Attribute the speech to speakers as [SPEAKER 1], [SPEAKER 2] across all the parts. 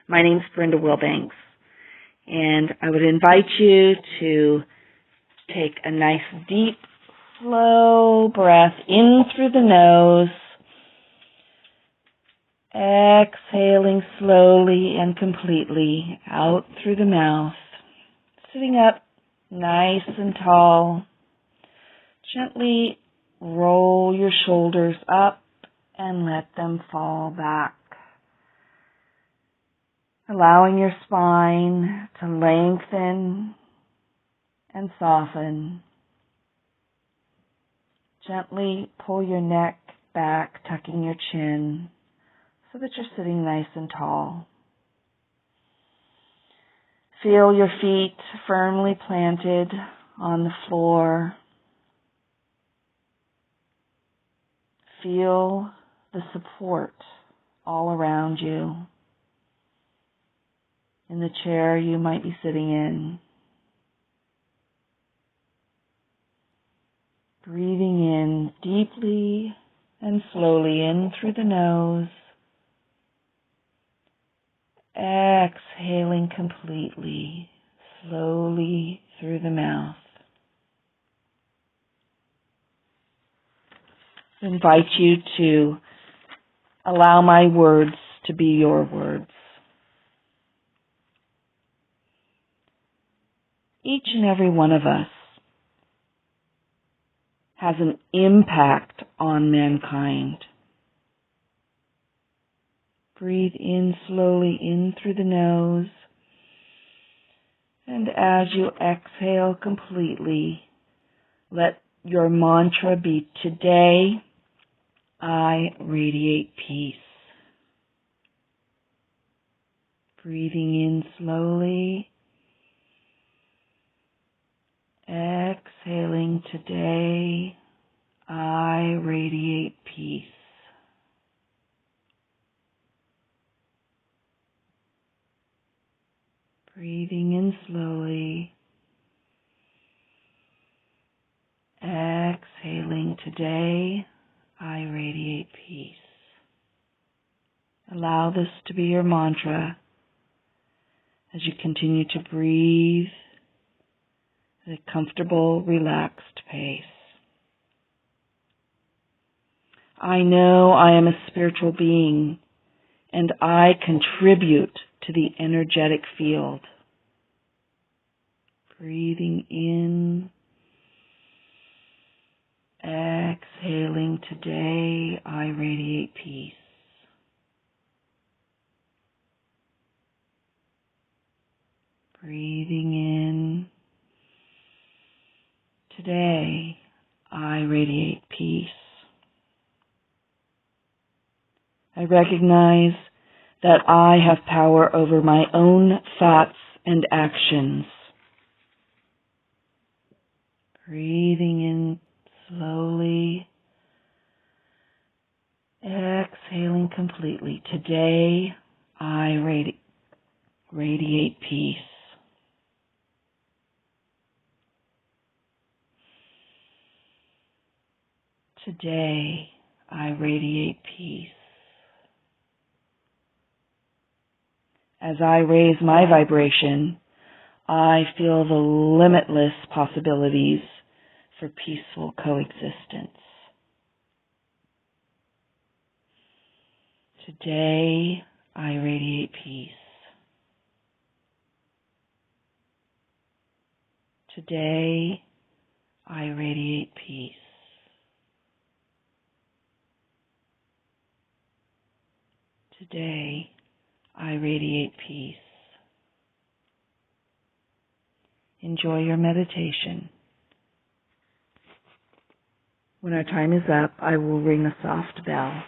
[SPEAKER 1] My name's Brenda Wilbanks, and I would invite you to take a nice deep, slow breath in through the nose, exhaling slowly and completely out through the mouth, sitting up nice and tall. Gently roll your shoulders up and let them fall back, allowing your spine to lengthen and soften. Gently pull your neck back, tucking your chin so that you're sitting nice and tall. Feel your feet firmly planted on the floor. Feel the support all around you in the chair you might be sitting in. Breathing in deeply and slowly in through the nose. Exhaling completely, slowly through the mouth. I invite you to allow my words to be your words. Each and every one of us has an impact on mankind. Breathe in slowly in through the nose, and as you exhale completely, let your mantra be, today I radiate peace. Breathing in slowly, exhaling, today I radiate peace. Breathing in slowly, exhaling, today I radiate peace. Allow this to be your mantra as you continue to breathe at a comfortable, relaxed pace. I know I am a spiritual being and I contribute to the energetic field. Breathing in, exhaling, today I radiate peace. Breathing in, today I radiate peace. I recognize that I have power over my own thoughts and actions. Breathing in slowly, exhaling completely. Today I radiate peace. Today I radiate peace. As I raise my vibration, I feel the limitless possibilities for peaceful coexistence. Today, I radiate peace. Today, I radiate peace. Today, I radiate peace. Enjoy your meditation. When our time is up, I will ring a soft bell.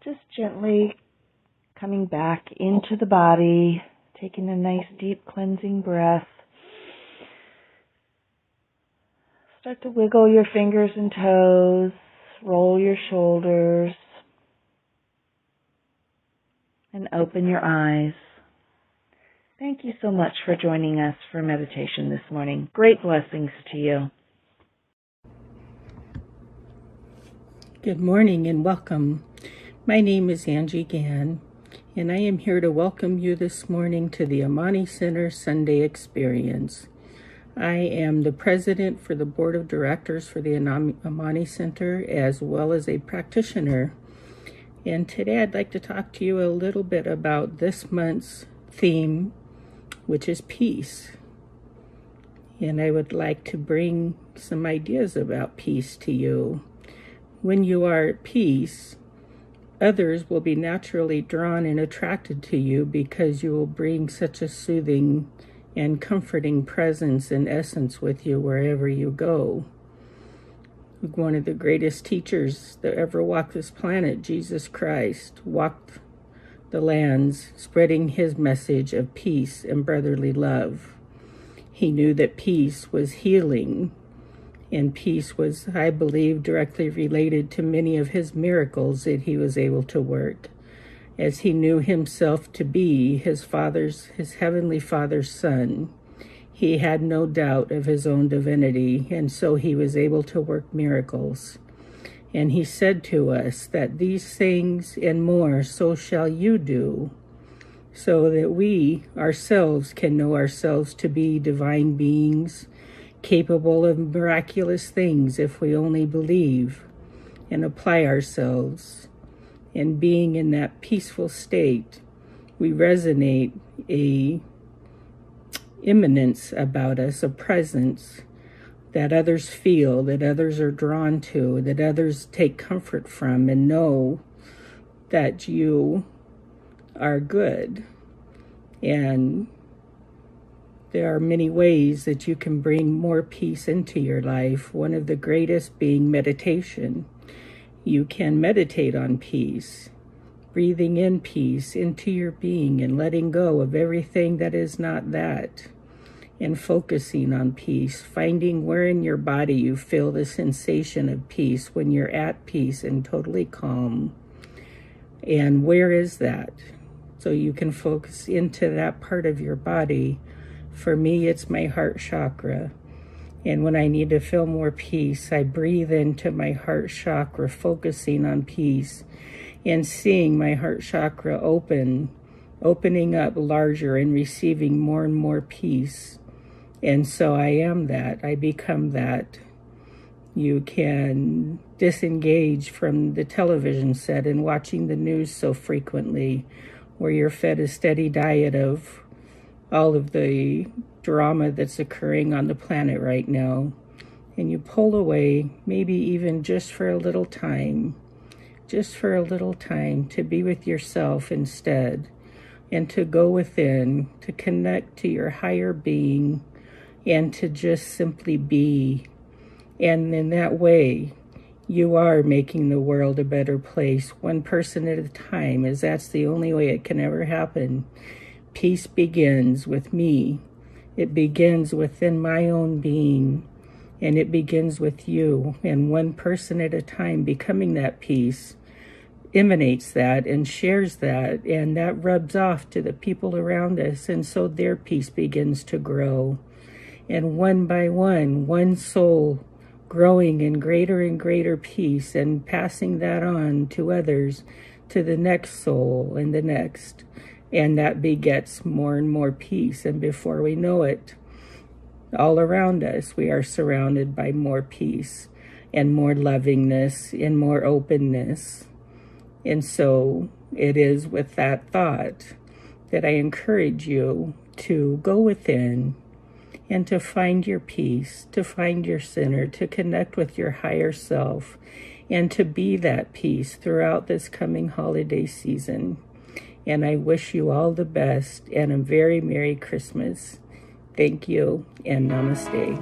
[SPEAKER 1] Just gently coming back into the body, taking a nice deep cleansing breath. Start to wiggle your fingers and toes, roll your shoulders, and open your eyes. Thank you so much for joining us for meditation this morning. Great blessings to you.
[SPEAKER 2] Good morning and welcome. My name is Angie Gann, and I am here to welcome you this morning to the Amani Center Sunday Experience. I am the president for the board of directors for the Amani Center, as well as a practitioner. And today I'd like to talk to you a little bit about this month's theme, which is peace. And I would like to bring some ideas about peace to you. When you are at peace, others will be naturally drawn and attracted to you because you will bring such a soothing and comforting presence and essence with you wherever you go. One of the greatest teachers that ever walked this planet, Jesus Christ, walked the lands spreading his message of peace and brotherly love. He knew that peace was healing, and peace was, I believe, directly related to many of his miracles that he was able to work, as he knew himself to be his heavenly Father's son. He had no doubt of his own divinity, and so he was able to work miracles. And he said to us that these things and more so shall you do, so that we ourselves can know ourselves to be divine beings, capable of miraculous things if we only believe and apply ourselves. And being in that peaceful state, we resonate a immanence about us, a presence that others feel, that others are drawn to, that others take comfort from and know that you are good. And there are many ways that you can bring more peace into your life, one of the greatest being meditation. You can meditate on peace, breathing in peace into your being and letting go of everything that is not that, and focusing on peace, finding where in your body you feel the sensation of peace when you're at peace and totally calm. And where is that? So you can focus into that part of your body. For me, it's my heart chakra. And when I need to feel more peace, I breathe into my heart chakra, focusing on peace and seeing my heart chakra opening up larger and receiving more and more peace. And so I am that. I become that. You can disengage from the television set and watching the news so frequently, where you're fed a steady diet of all of the drama that's occurring on the planet right now, and you pull away, maybe even just for a little time to be with yourself instead, and to go within, to connect to your higher being, and to just simply be. And in that way, you are making the world a better place, one person at a time, as that's the only way it can ever happen. Peace begins with me. It begins within my own being, and it begins with you. And one person at a time becoming that peace emanates that and shares that, and that rubs off to the people around us, and so their peace begins to grow. And one by one soul growing in greater and greater peace and passing that on to others, to the next soul and the next. And that begets more and more peace. And before we know it, all around us, we are surrounded by more peace and more lovingness and more openness. And so it is with that thought that I encourage you to go within and to find your peace, to find your center, to connect with your higher self, and to be that peace throughout this coming holiday season. And I wish you all the best and a very Merry Christmas. Thank you, and namaste.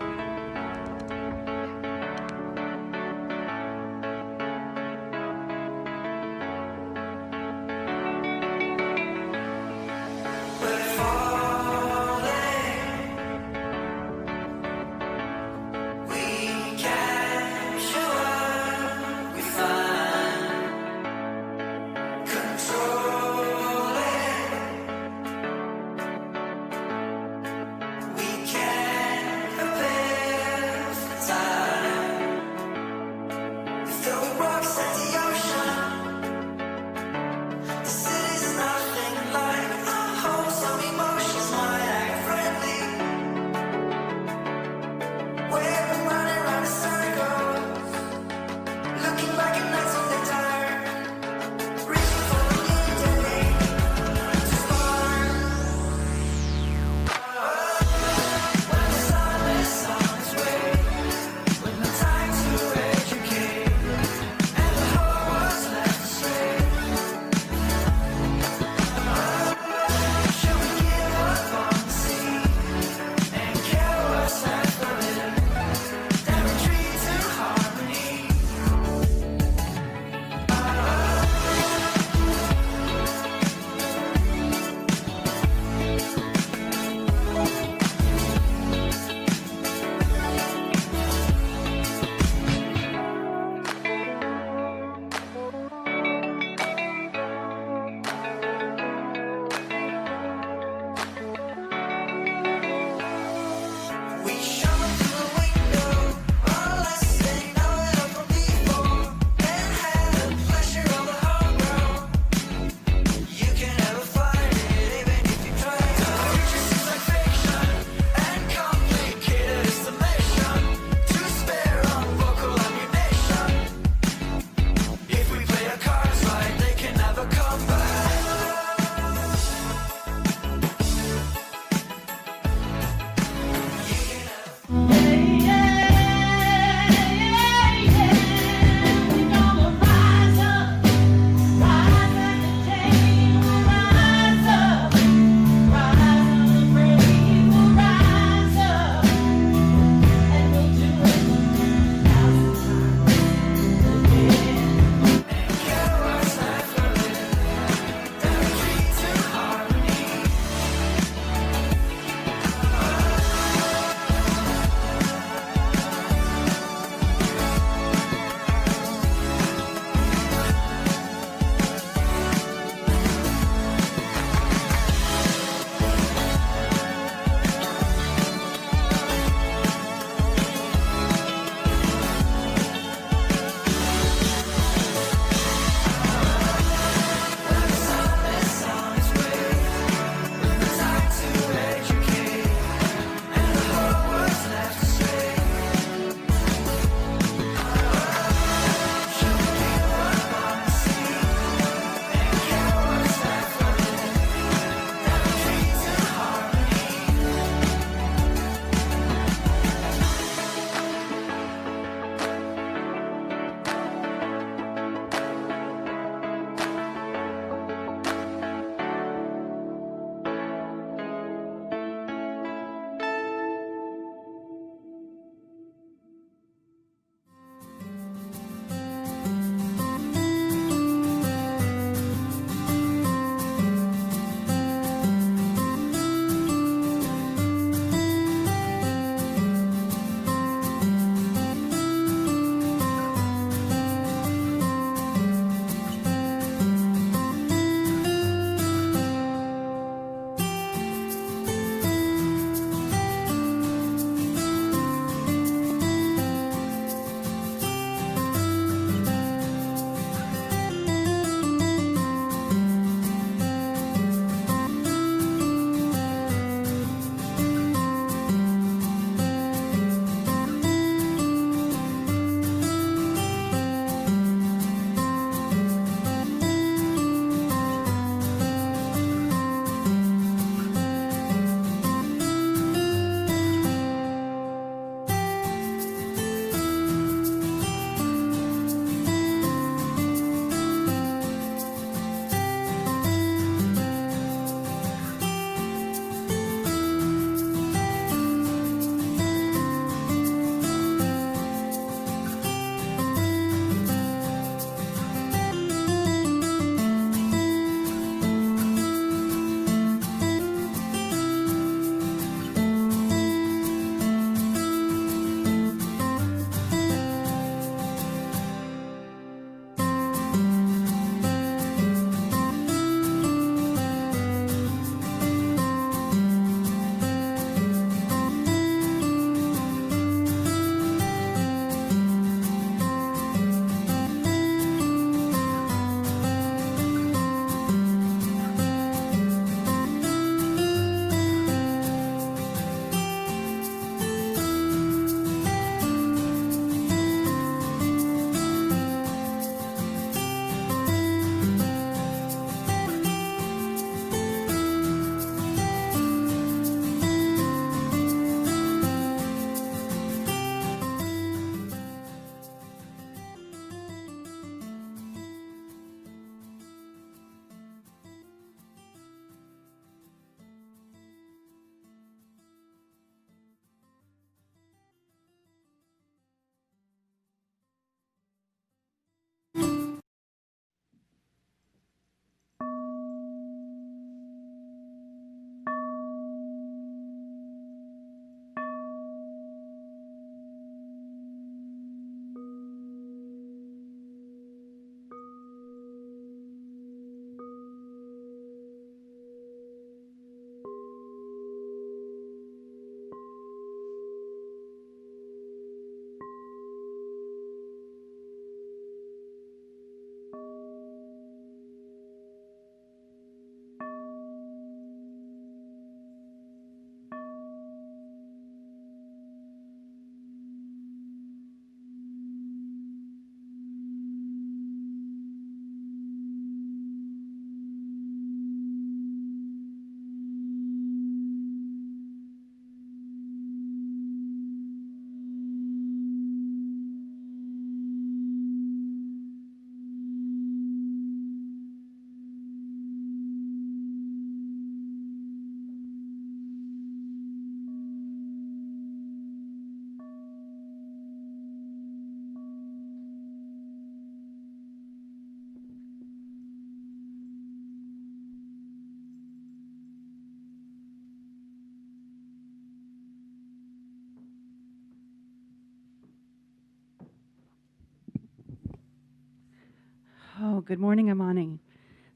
[SPEAKER 3] good morning, Amani.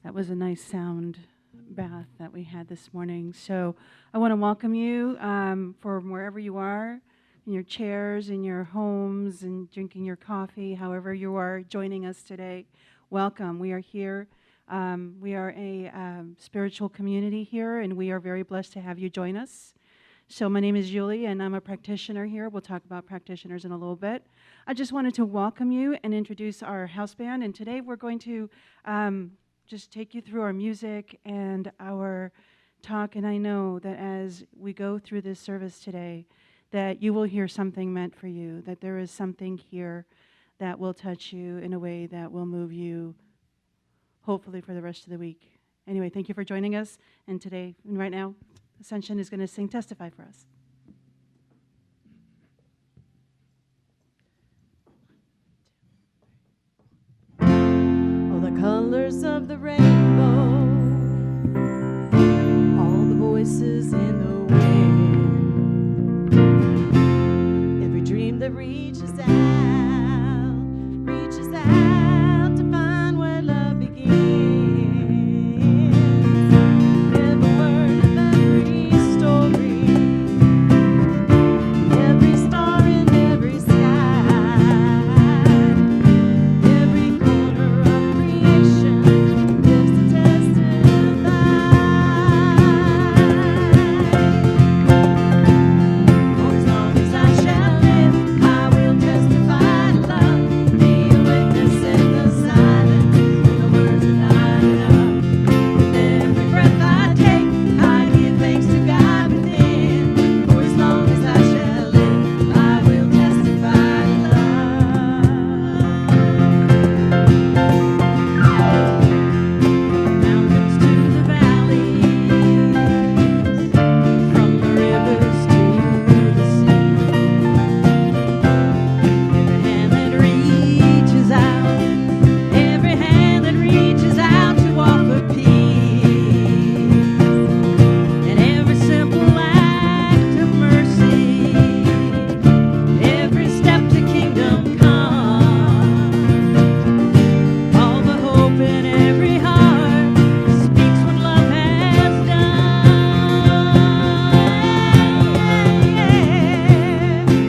[SPEAKER 3] That was a nice sound bath that we had this morning. So I want to welcome you from wherever you are, in your chairs, in your homes, and drinking your coffee, however you are joining us today. Welcome. We are here. We are a spiritual community here, and we are very blessed to have you join us. So my name is Julie, and I'm a practitioner here. We'll talk about practitioners in a little bit. I just wanted to welcome you and introduce our house band. And today we're going to just take you through our music and our talk. And I know that as we go through this service today, that you will hear something meant for you, that there is something here that will touch you in a way that will move you, hopefully, for the rest of the week. Anyway, thank you for joining us. And today, and right now, Ascension is going to sing Testify for us.
[SPEAKER 4] All the colors of the rainbow, all the voices in the wind, every dream that reaches out to find where love begins. Every word of every story, every star in every sky, every corner of creation lives to testify. For as long as I shall live, I will testify to love, be a witness in the silence when the words are not enough. With every breath I take, I give thanks to God within. For as long as I shall live, I will testify to love. Mountains to the valleys, from the rivers to the sea. Every hand that reaches out to offer peace, and every simple act of mercy, every step to kingdom come, all the hope in every heart speaks what love has done.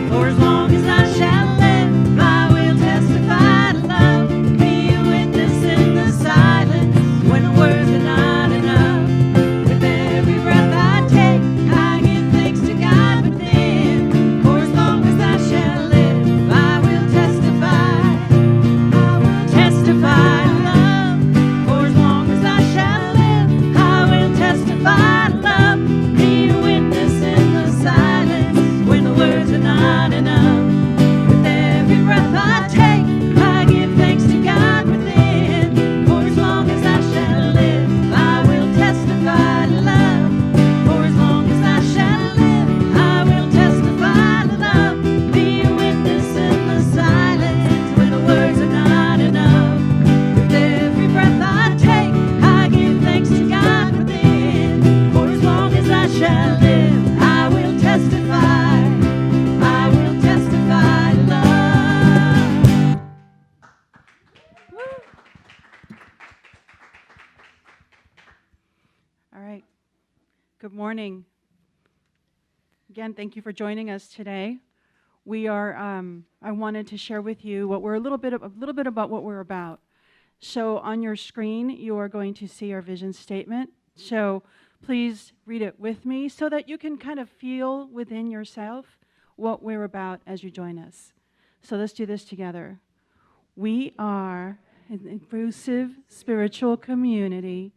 [SPEAKER 4] For as long as I shall live, I will testify to love, be a witness in the silence when the words are not enough. With every breath I take, I give thanks to God within. For as long as I shall live, I will testify. I will testify to love. For as long as I shall live, I will testify to love, be a witness in the silence when the words are not enough. With every breath I take, I give thanks to God within. For as long as I shall live, I will testify to love. For as long as I shall live, I will testify to love, be a witness in the silence when the words are not enough. With every breath I take, I give thanks to God within. For as long as I shall live, I will testify. I will testify to love.
[SPEAKER 3] All right. Good morning. Again, thank you for joining us today. We are. I wanted to share with you what we're a little bit about what we're about. So on your screen, you are going to see our vision statement. So please read it with me so that you can kind of feel within yourself what we're about as you join us. So let's do this together. We are an inclusive spiritual community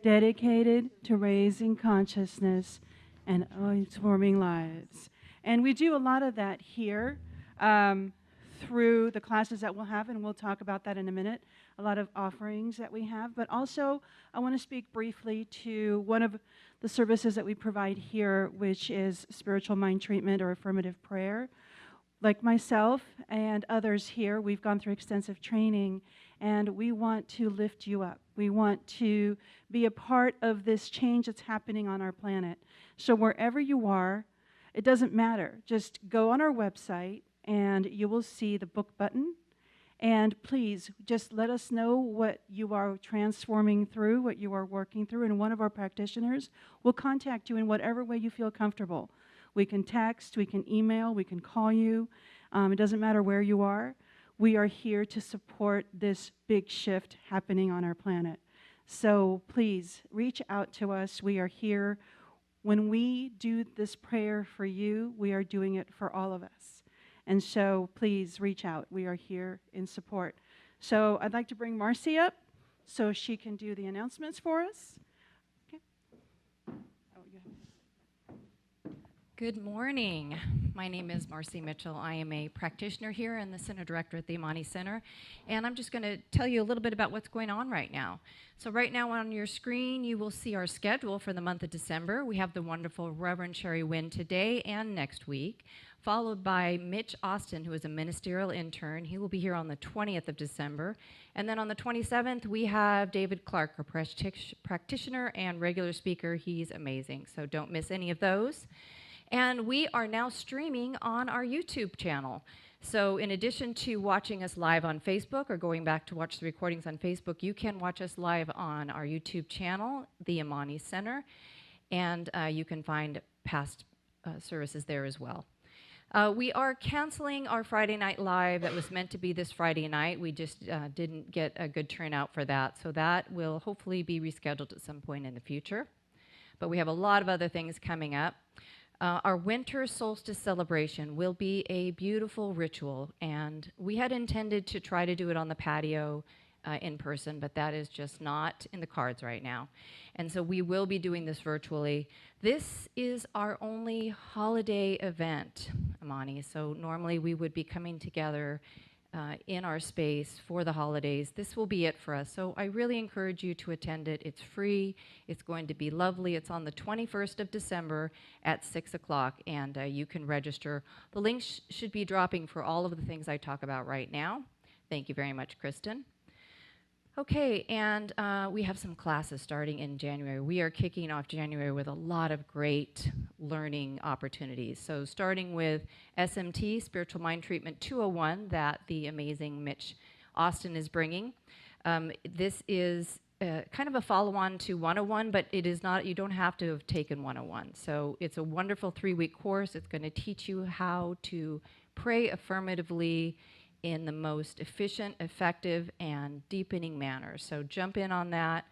[SPEAKER 3] dedicated to raising consciousness and transforming lives. And we do a lot of that here through the classes that we'll have, and we'll talk about that in a minute, a lot of offerings that we have. But also, I want to speak briefly to one of the services that we provide here, which is spiritual mind treatment or affirmative prayer. Like myself and others here, we've gone through extensive training, and we want to lift you up. We want to be a part of this change that's happening on our planet. So wherever you are, it doesn't matter. Just go on our website, and you will see the book button, And please just let us know what you are transforming through, what you are working through, and one of our practitioners will contact you in whatever way you feel comfortable. We can text, we can email, we can call you. It doesn't matter where you are. We are here to support this big shift happening on our planet. So please reach out to us. We are here. When we do this prayer for you, we are doing it for all of us. And so please reach out. We are here in support. So I'd like to bring Marcy up so she can do the announcements for us. Okay. Oh, you have
[SPEAKER 5] Good morning. My name is Marcy Mitchell. I am a practitioner here and the Center Director at the Amani Center. And I'm just going to tell you a little bit about what's going on right now. So right now on your screen, you will see our schedule for the month of December. We have the wonderful Reverend Sherry Wynn today and next week, followed by Mitch Austin, who is a ministerial intern. He will be here on the 20th of December. And then on the 27th, we have David Clark, a practitioner and regular speaker. He's amazing, so don't miss any of those. And we are now streaming on our YouTube channel. So in addition to watching us live on Facebook or going back to watch the recordings on Facebook, you can watch us live on our YouTube channel, the Amani Center, and you can find past services there as well. We are canceling our Friday Night Live that was meant to be this Friday night. We just didn't get a good turnout for that. So that will hopefully be rescheduled at some point in the future. But we have a lot of other things coming up. Our winter solstice celebration will be a beautiful ritual, and we had intended to try to do it on the patio in person, but that is just not in the cards right now. And so we will be doing this virtually. This is our only holiday event, Amani, so normally we would be coming together in our space for the holidays. This will be it for us. So I really encourage you to attend it. It's free. It's going to be lovely. It's on the 21st of December at 6 o'clock, and you can register. The link should be dropping for all of the things I talk about right now. Thank you very much, Kristen. Okay, and we have some classes starting in January. We are kicking off January with a lot of great learning opportunities. So starting with SMT, Spiritual Mind Treatment 201, that the amazing Mitch Austin is bringing. This is kind of a follow-on to 101, but it is not, you don't have to have taken 101. So it's a wonderful 3-week course. It's going to teach you how to pray affirmatively in the most efficient, effective, and deepening manner. So jump in on that.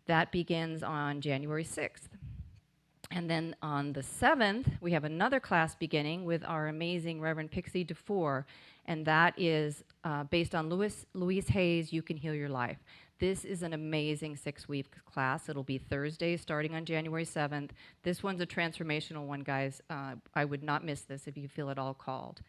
[SPEAKER 5] That begins on January 6th. And then on the 7th, we have another class beginning with our amazing Reverend Pixie DeFore, and that is based on Louise Hay's You Can Heal Your Life. This is an amazing 6-week class. It'll be Thursday starting on January 7th. This one's a transformational one, guys. I would not miss this if you feel at all called.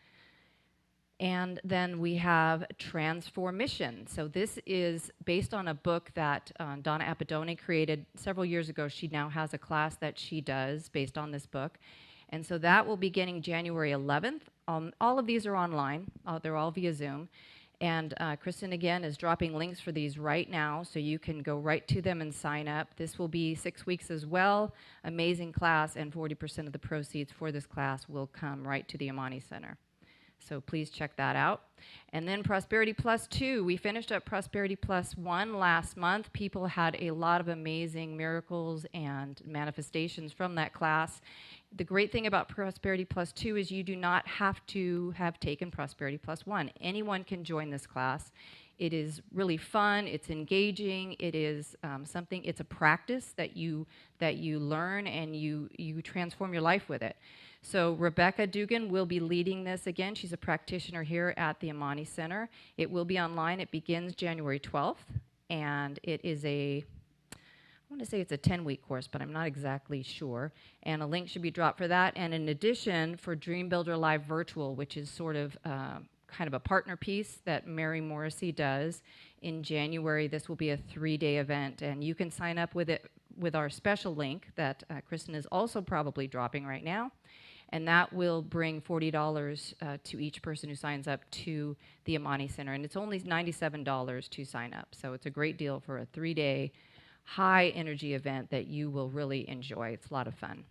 [SPEAKER 5] And then we have Transformation. So this is based on a book that Donna Appadone created several years ago. She now has a class that she does based on this book. And so that will be beginning January 11th. All of these are online. They're all via Zoom. And Kristen, again, is dropping links for these right now, so you can go right to them and sign up. This will be 6 weeks as well. Amazing class, and 40% of the proceeds for this class will come right to the Amani Center. So please check that out. And then Prosperity Plus 2. We finished up Prosperity Plus 1 last month. People had a lot of amazing miracles and manifestations from that class. The great thing about Prosperity Plus 2 is you do not have to have taken Prosperity Plus 1. Anyone can join this class. It is really fun. It's engaging. It is it's a practice that you learn, and you transform your life with it. So Rebecca Dugan will be leading this again. She's a practitioner here at the Amani Center. It will be online. It begins January 12th, and it is I want to say it's a 10-week course, but I'm not exactly sure. And a link should be dropped for that. And in addition, for Dream Builder Live Virtual, which is sort of kind of a partner piece that Mary Morrissey does in January, this will be a 3-day event. And you can sign up with it with our special link that Kristen is also probably dropping right now. And that will bring $40 to each person who signs up to the Amani Center. And it's only $97 to sign up. So it's a great deal for a 3-day high energy event that you will really enjoy. It's a lot of fun.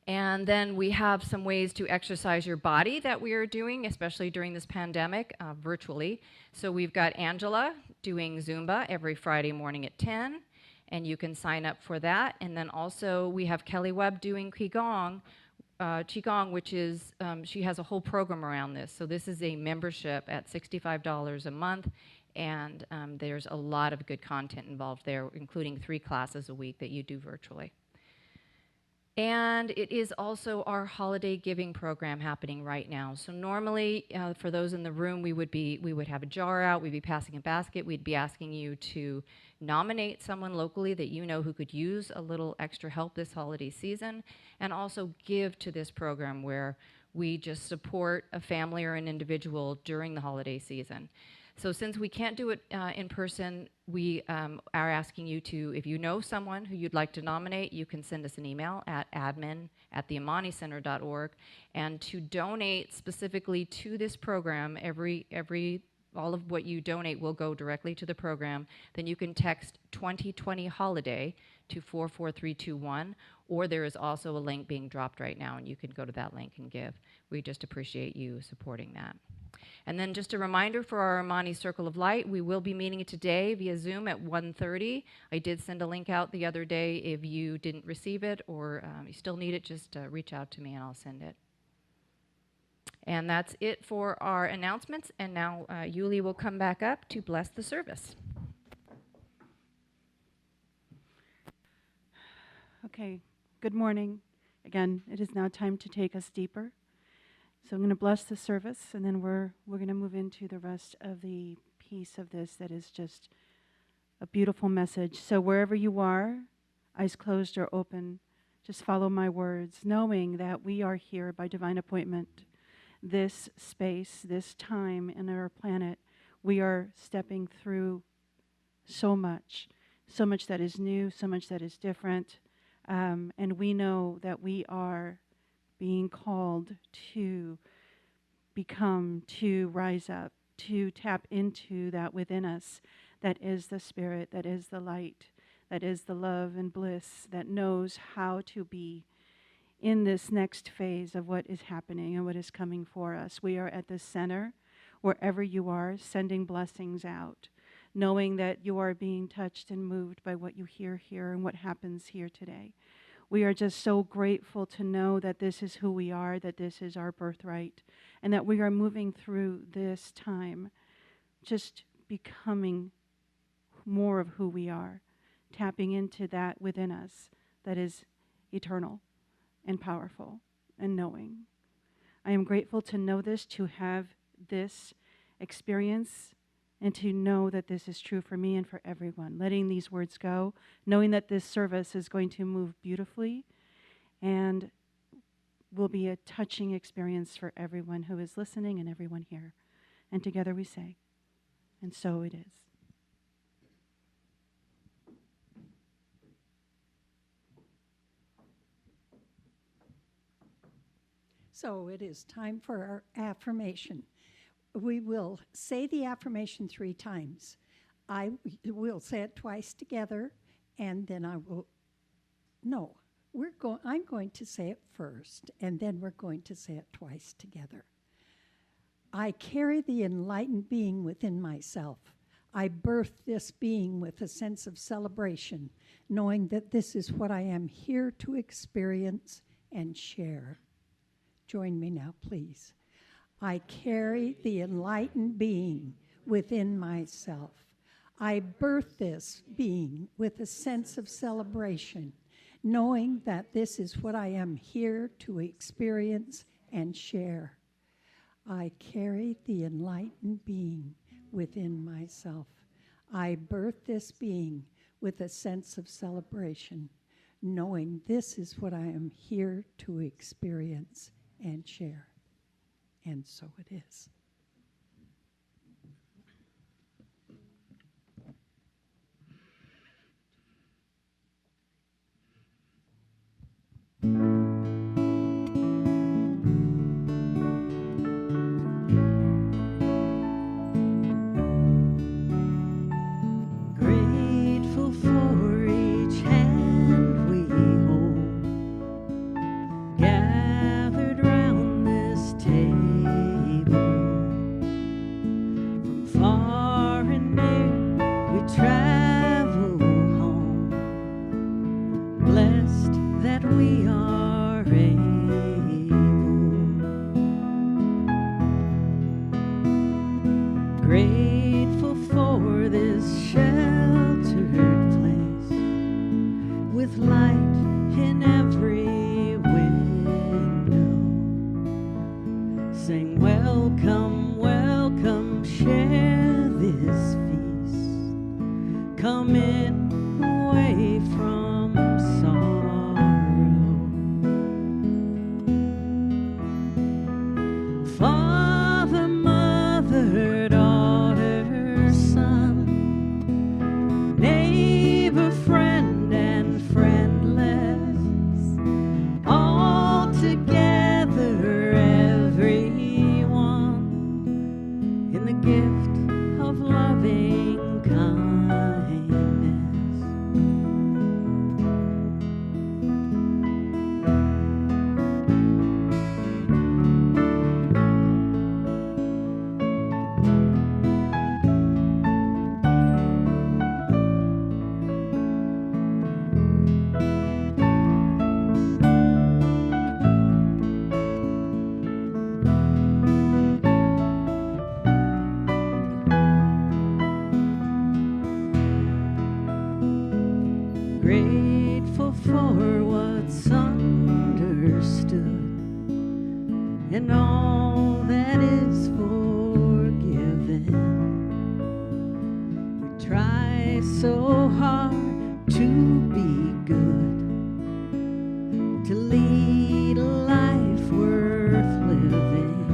[SPEAKER 5] And then we have some ways to exercise your body that we are doing, especially during this pandemic, virtually. So we've got Angela doing Zumba every Friday morning at 10, and you can sign up for that. And then also we have Kelly Webb doing Qigong, which is, she has a whole program around this. So this is a membership at $65 a month, and there's a lot of good content involved there, including 3 classes a week that you do virtually. And it is also our holiday giving program happening right now. So normally, for those in the room, we would have a jar out, we'd be passing a basket, we'd be asking you to nominate someone locally that you know who could use a little extra help this holiday season, and also give to this program where we just support a family or an individual during the holiday season. So since we can't do it in person, we are asking you to, if you know someone who you'd like to nominate, you can send us an email at admin@theamanicenter.org. And to donate specifically to this program, all of what you donate will go directly to the program. Then you can text 2020 holiday to 44321, or there is also a link being dropped right now, and you can go to that link and give. We just appreciate you supporting that. And then just a reminder for our Amani Circle of Light, we will be meeting today via Zoom at 1:30. I did send a link out the other day. If you didn't receive it or you still need it, just reach out to me and I'll send it. And that's it for our announcements. And now Yuli will come back up to bless the service.
[SPEAKER 3] Okay, good morning. Again, it is now time to take us deeper. So I'm going to bless the service, and then we're going to move into the rest of the piece of this that is just a beautiful message. So wherever you are, eyes closed or open, just follow my words, knowing that we are here by divine appointment. This space, this time in our planet, we are stepping through so much that is new, so much that is different, and we know that we are being called to become, to rise up, to tap into that within us that is the spirit, that is the light, that is the love and bliss, that knows how to be in this next phase of what is happening and what is coming for us. We are at the center, wherever you are, sending blessings out, knowing that you are being touched and moved by what you hear here and what happens here today. We are just so grateful to know that this is who we are, that this is our birthright, and that we are moving through this time, just becoming more of who we are, tapping into that within us that is eternal and powerful and knowing. I am grateful to know this, to have this experience, and to know that this is true for me and for everyone. Letting these words go, knowing that this service is going to move beautifully and will be a touching experience for everyone who is listening and everyone here. And together we say, and so it is.
[SPEAKER 6] So it is time for our affirmation. We will say the affirmation 3 times. I will say it twice together, and then I'm going to say it first, and then we're going to say it twice together. I carry the enlightened being within myself. I birth this being with a sense of celebration, knowing that this is what I am here to experience and share. Join me now, please. I carry the enlightened being within myself. I birth this being with a sense of celebration, knowing that this is what I am here to experience and share. I carry the enlightened being within myself. I birth this being with a sense of celebration, knowing this is what I am here to experience and share. And so it is.
[SPEAKER 4] Grateful for each hand we hold, Grateful for what's understood and all that is forgiven. We try so hard to be good, to lead a life worth living.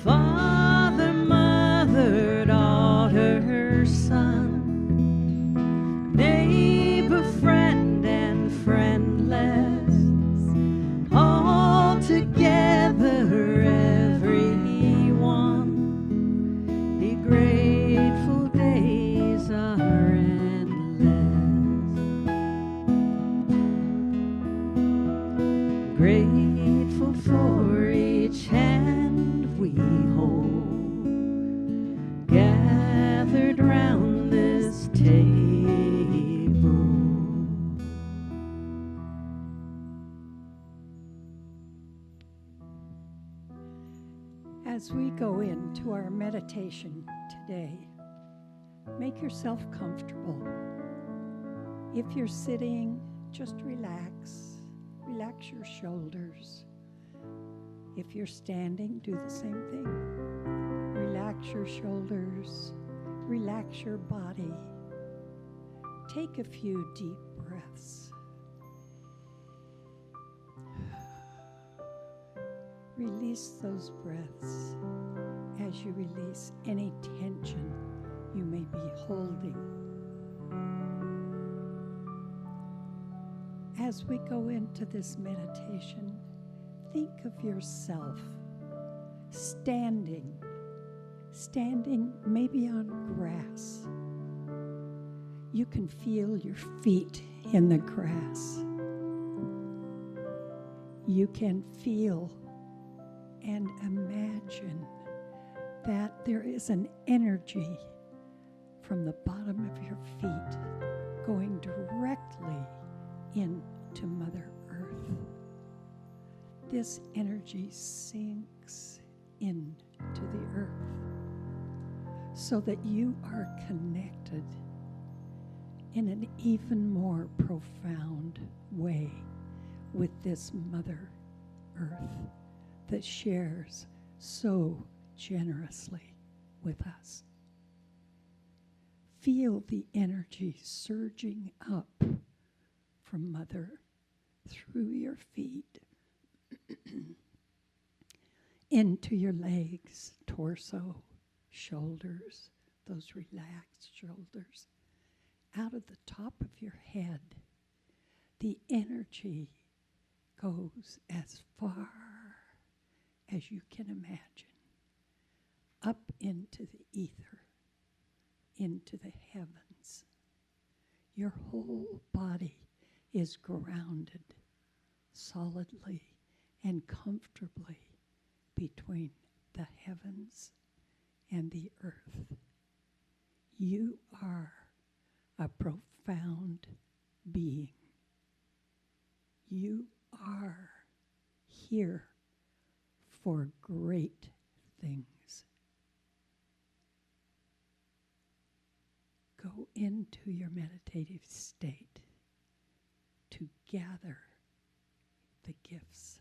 [SPEAKER 4] Father, mother, daughter, son, neighbor, friend, and friendless, all together, everyone. The grateful days are endless. Grateful for each hand we hold, gathered round this table.
[SPEAKER 6] As we go into our meditation today, make yourself comfortable. If you're sitting, just relax. Relax your shoulders. If you're standing, do the same thing. Relax your shoulders. Relax your body. Take a few deep breaths. Release those breaths as you release any tension you may be holding. As we go into this meditation, think of yourself standing maybe on grass. You can feel your feet in the grass. You can feel and imagine that there is an energy from the bottom of your feet going directly into Mother Earth. This energy sinks into the earth so that you are connected in an even more profound way with this Mother Earth that shares so generously with us. Feel the energy surging up from Mother through your feet into your legs, torso, shoulders, those relaxed shoulders, out of the top of your head. The energy goes as far as you can imagine, up into the ether, into the heavens. Your whole body is grounded solidly and comfortably between the heavens and the earth. You are a profound being. You are here for great things. Go into your meditative state to gather the gifts.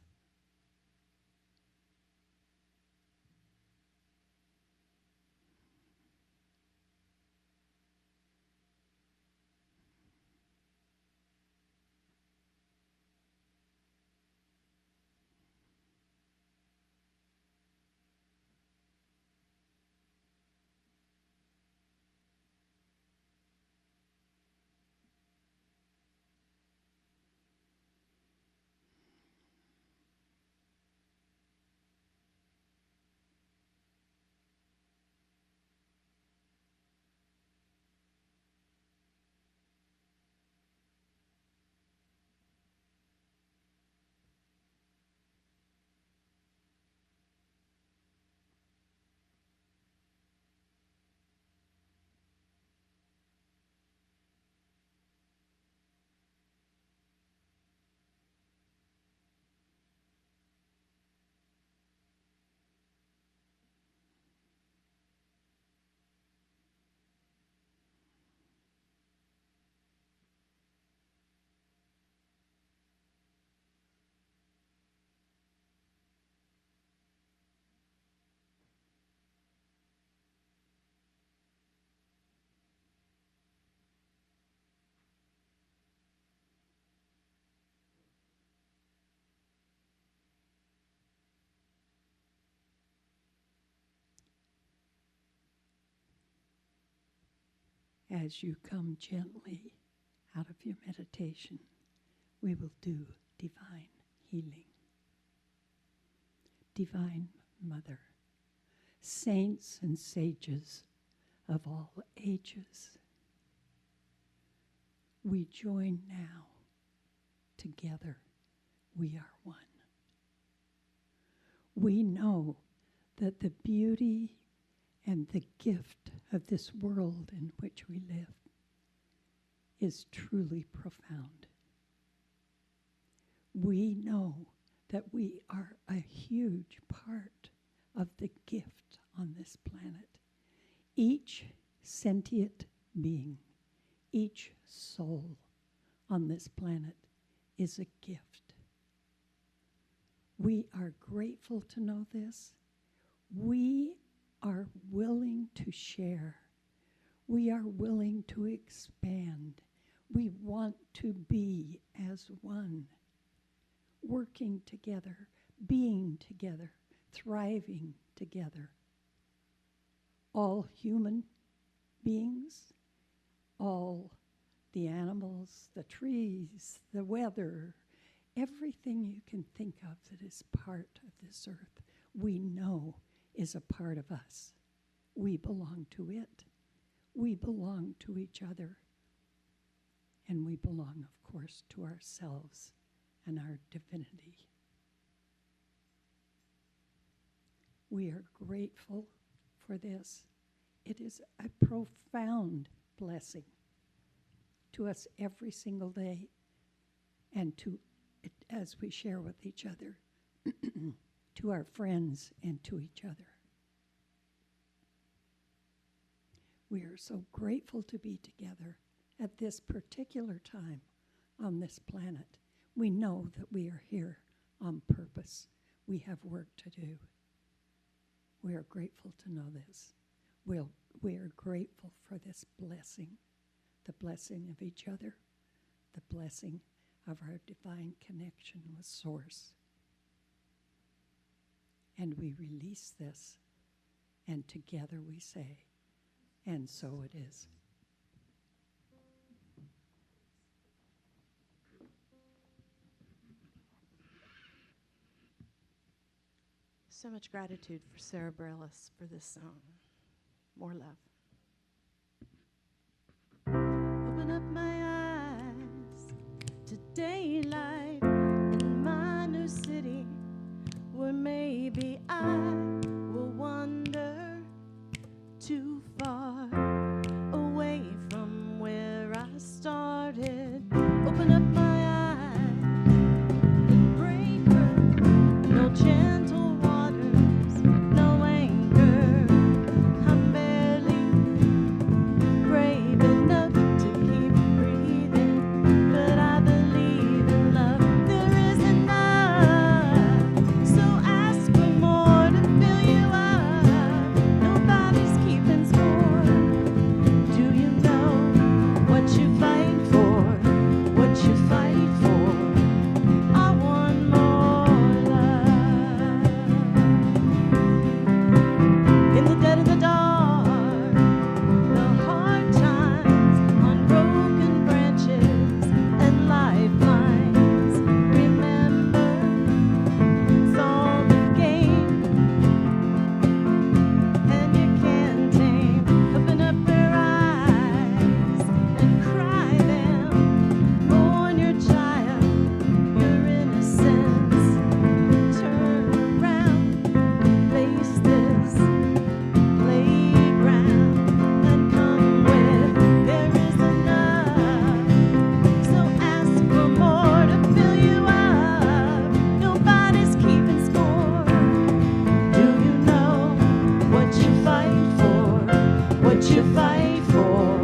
[SPEAKER 6] as you come gently out of your meditation, we will do divine healing. Divine Mother, saints and sages of all ages, we join now. Together, we are one. We know that the beauty and the gift of this world in which we live is truly profound. We know that we are a huge part of the gift on this planet. Each sentient being, each soul on this planet is a gift. We are grateful to know this. We are willing to share. We are willing to expand. We want to be as one, working together, being together, thriving together. All human beings, all the animals, the trees, the weather, everything you can think of that is part of this earth, we know is a part of us. We belong to it. We belong to each other. And we belong, of course, to ourselves and our divinity. We are grateful for this. It is a profound blessing to us every single day, and to it as we share with each other, to our friends and to each other. We are so grateful to be together at this particular time on this planet. We know that we are here on purpose. We have work to do. We are grateful to know this. We are grateful for this blessing, the blessing of each other, the blessing of our divine connection with Source. And we release this, and together we say, and so it is.
[SPEAKER 7] So much gratitude for Sarah Bareilles for this song. More love.
[SPEAKER 4] Open up my eyes to daylight in my new city, where maybe I will wander too far away from where I started. Open up my eyes and break her. No gentle waters, no anchor. I'm barely brave enough to keep breathing, but I believe in love. There is enough, so ask for more to fill you up. Nobody's keeping score. Do you know what you fight for? What you fight for? I want more love. In the dead of the dark, the hard times on broken branches and lifelines. Remember, it's all a game, and you can't tame. Open up your eyes and cry them. Mourn your child, your innocence. Turn around, face this playground, and come with. There is enough, so ask for more to fill you up. Nobody's keeping score. Do you know what you fight for? What you fight for?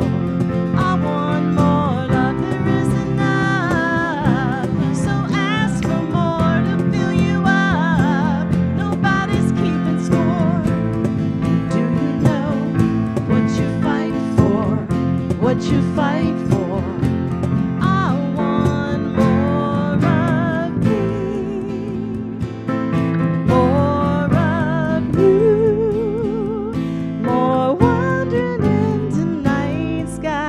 [SPEAKER 4] I want more love. There is enough, so ask for more to fill you up. Nobody's keeping score. Do you know what you fight for? What you fight for? I want more of me, more of you, more wandering into night sky.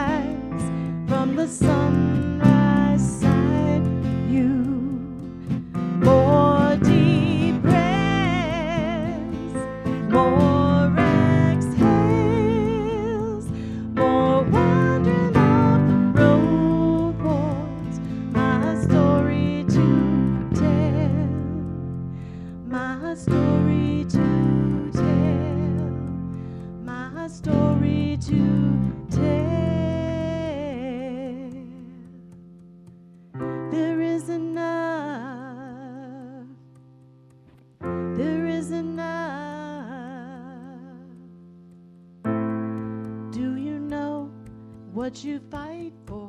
[SPEAKER 7] what you fight for,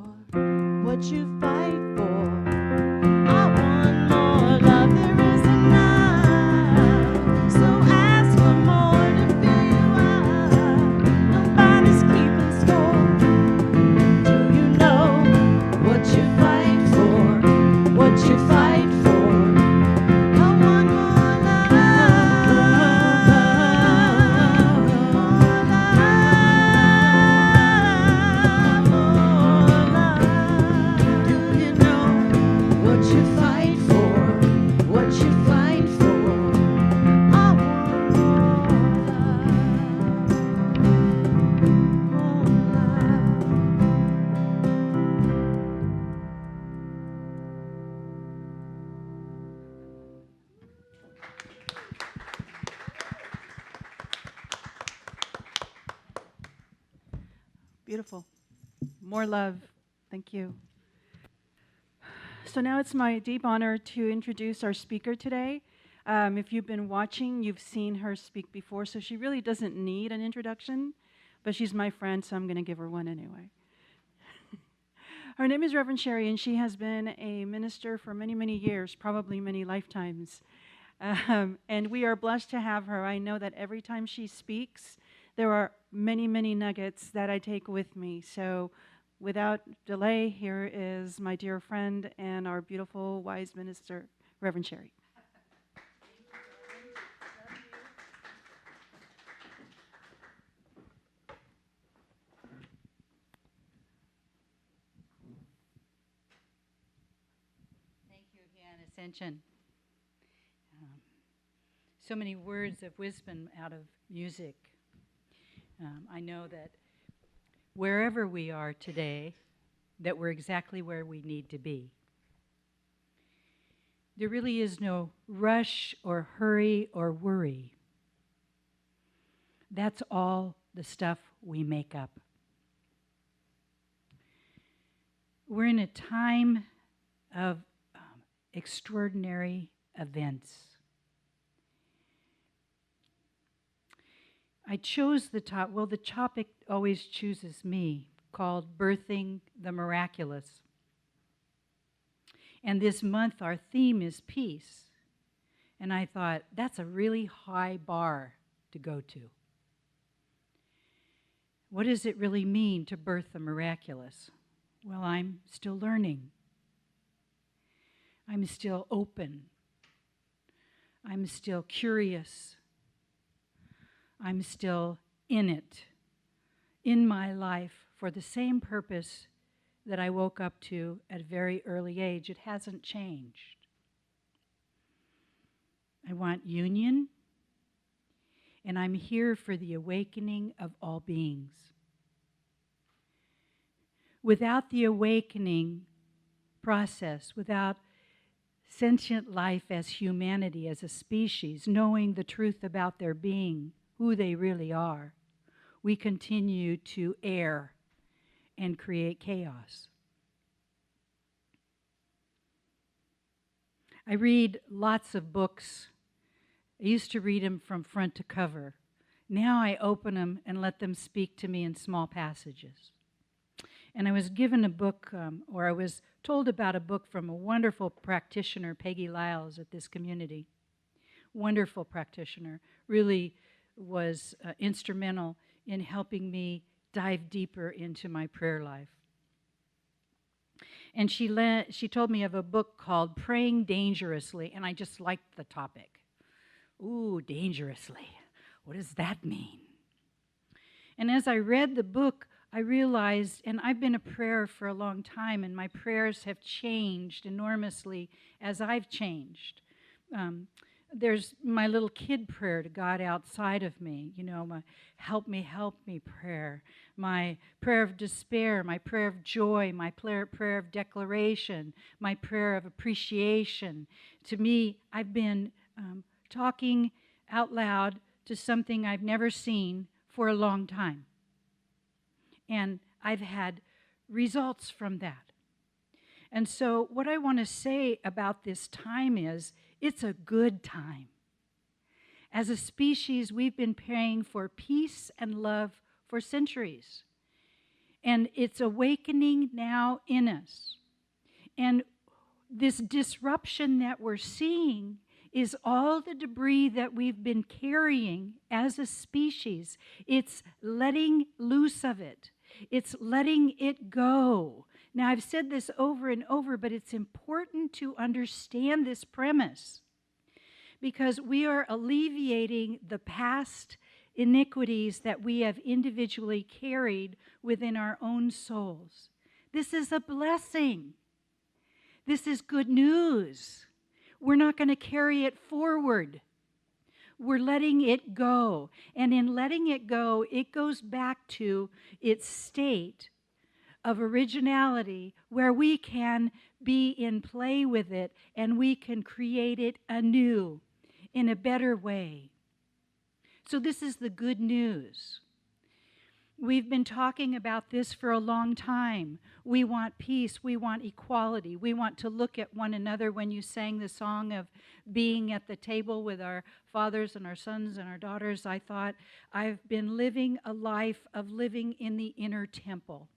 [SPEAKER 7] what you fight for. I want more love, there is enough. So ask for more to fill you up. Nobody's keeping score. Do you know what you fight for, what you fight for? I want more love, more love. Do you know what you fight for, what you fight for? I want more love, more love.
[SPEAKER 3] Beautiful. More love. Thank you. So now it's my deep honor to introduce our speaker today. If you've been watching, you've seen her speak before, so she really doesn't need an introduction, but she's my friend, so I'm going to give her one anyway. Her name is Reverend Sherry, and she has been a minister for many, many years, probably many lifetimes. And we are blessed to have her. I know that every time she speaks, there are many, many nuggets that I take with me. So without delay, here is my dear friend and our beautiful, wise minister, Reverend Sherry.
[SPEAKER 8] Thank you again, Ascension. So many words of wisdom out of music. I know that wherever we are today, that we're exactly where we need to be. There really is no rush or hurry or worry. That's all the stuff we make up. We're in a time of extraordinary events. I chose the topic always chooses me, called Birthing the Miraculous. And this month our theme is peace. And I thought, that's a really high bar to go to. What does it really mean to birth the miraculous? Well, I'm still learning. I'm still open. I'm still curious. I'm still in it, in my life, for the same purpose that I woke up to at a very early age. It hasn't changed. I want union, and I'm here for the awakening of all beings. Without the awakening process, without sentient life as humanity, as a species, knowing the truth about their being, who they really are, we continue to err and create chaos. I read lots of books. I used to read them from front to cover. Now I open them and let them speak to me in small passages. And I was given a book, or I was told about a book from a wonderful practitioner, Peggy Lyles, at this community. Wonderful practitioner, really was instrumental in helping me dive deeper into my prayer life. And she told me of a book called Praying Dangerously, and I just liked the topic. Ooh, dangerously. What does that mean? And as I read the book, I realized, and I've been a prayer for a long time, and my prayers have changed enormously as I've changed. There's my little kid prayer to God outside of me, my help me prayer, my prayer of despair, my prayer of joy, my prayer of declaration, my prayer of appreciation. To me, I've been talking out loud to something I've never seen for a long time. And I've had results from that. And so what I want to say about this time is, it's a good time. As a species, we've been praying for peace and love for centuries. And it's awakening now in us. And this disruption that we're seeing is all the debris that we've been carrying as a species. It's letting loose of it. It's letting it go. Now, I've said this over and over, but it's important to understand this premise because we are alleviating the past iniquities that we have individually carried within our own souls. This is a blessing. This is good news. We're not going to carry it forward. We're letting it go. And in letting it go, it goes back to its state of originality where we can be in play with it and we can create it anew in a better way. So this is the good news. We've been talking about this for a long time. We want peace. We want equality. We want to look at one another. When you sang the song of being at the table with our fathers and our sons and our daughters, I thought, I've been living a life of living in the inner temple,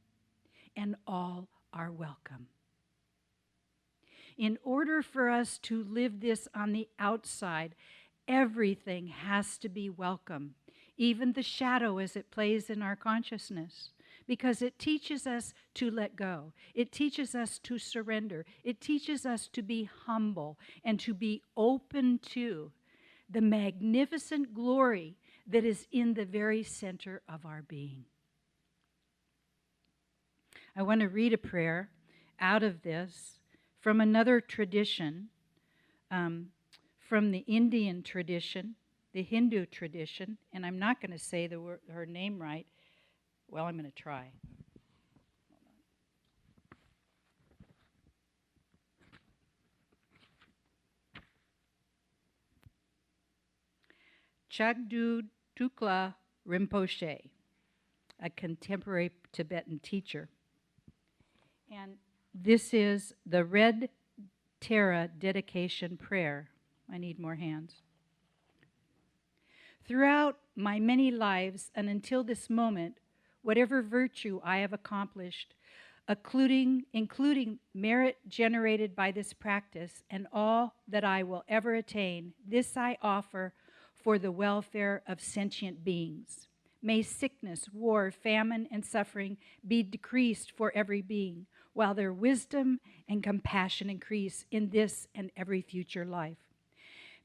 [SPEAKER 8] and all are welcome. In order for us to live this on the outside, everything has to be welcome. Even the shadow as it plays in our consciousness, because it teaches us to let go. It teaches us to surrender. It teaches us to be humble and to be open to the magnificent glory that is in the very center of our being. I want to read a prayer out of this from another tradition, from the Indian tradition, the Hindu tradition, and I'm not going to say her name right. Well, I'm going to try. Chagdu Tukla Rinpoche, a contemporary Tibetan teacher. And this is the Red Tara dedication prayer. I need more hands. Throughout my many lives and until this moment, whatever virtue I have accomplished, including merit generated by this practice and all that I will ever attain, this I offer for the welfare of sentient beings. May sickness, war, famine, and suffering be decreased for every being, while their wisdom and compassion increase in this and every future life.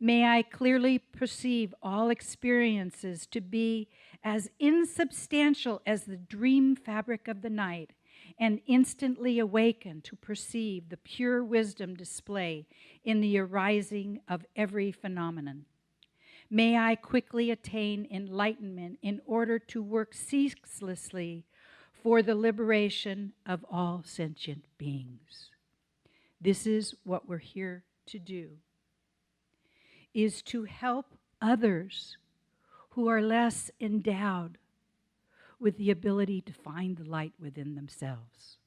[SPEAKER 8] May I clearly perceive all experiences to be as insubstantial as the dream fabric of the night, and instantly awaken to perceive the pure wisdom display in the arising of every phenomenon. May I quickly attain enlightenment in order to work ceaselessly for the liberation of all sentient beings. This is what we're here to do, is to help others who are less endowed with the ability to find the light within themselves,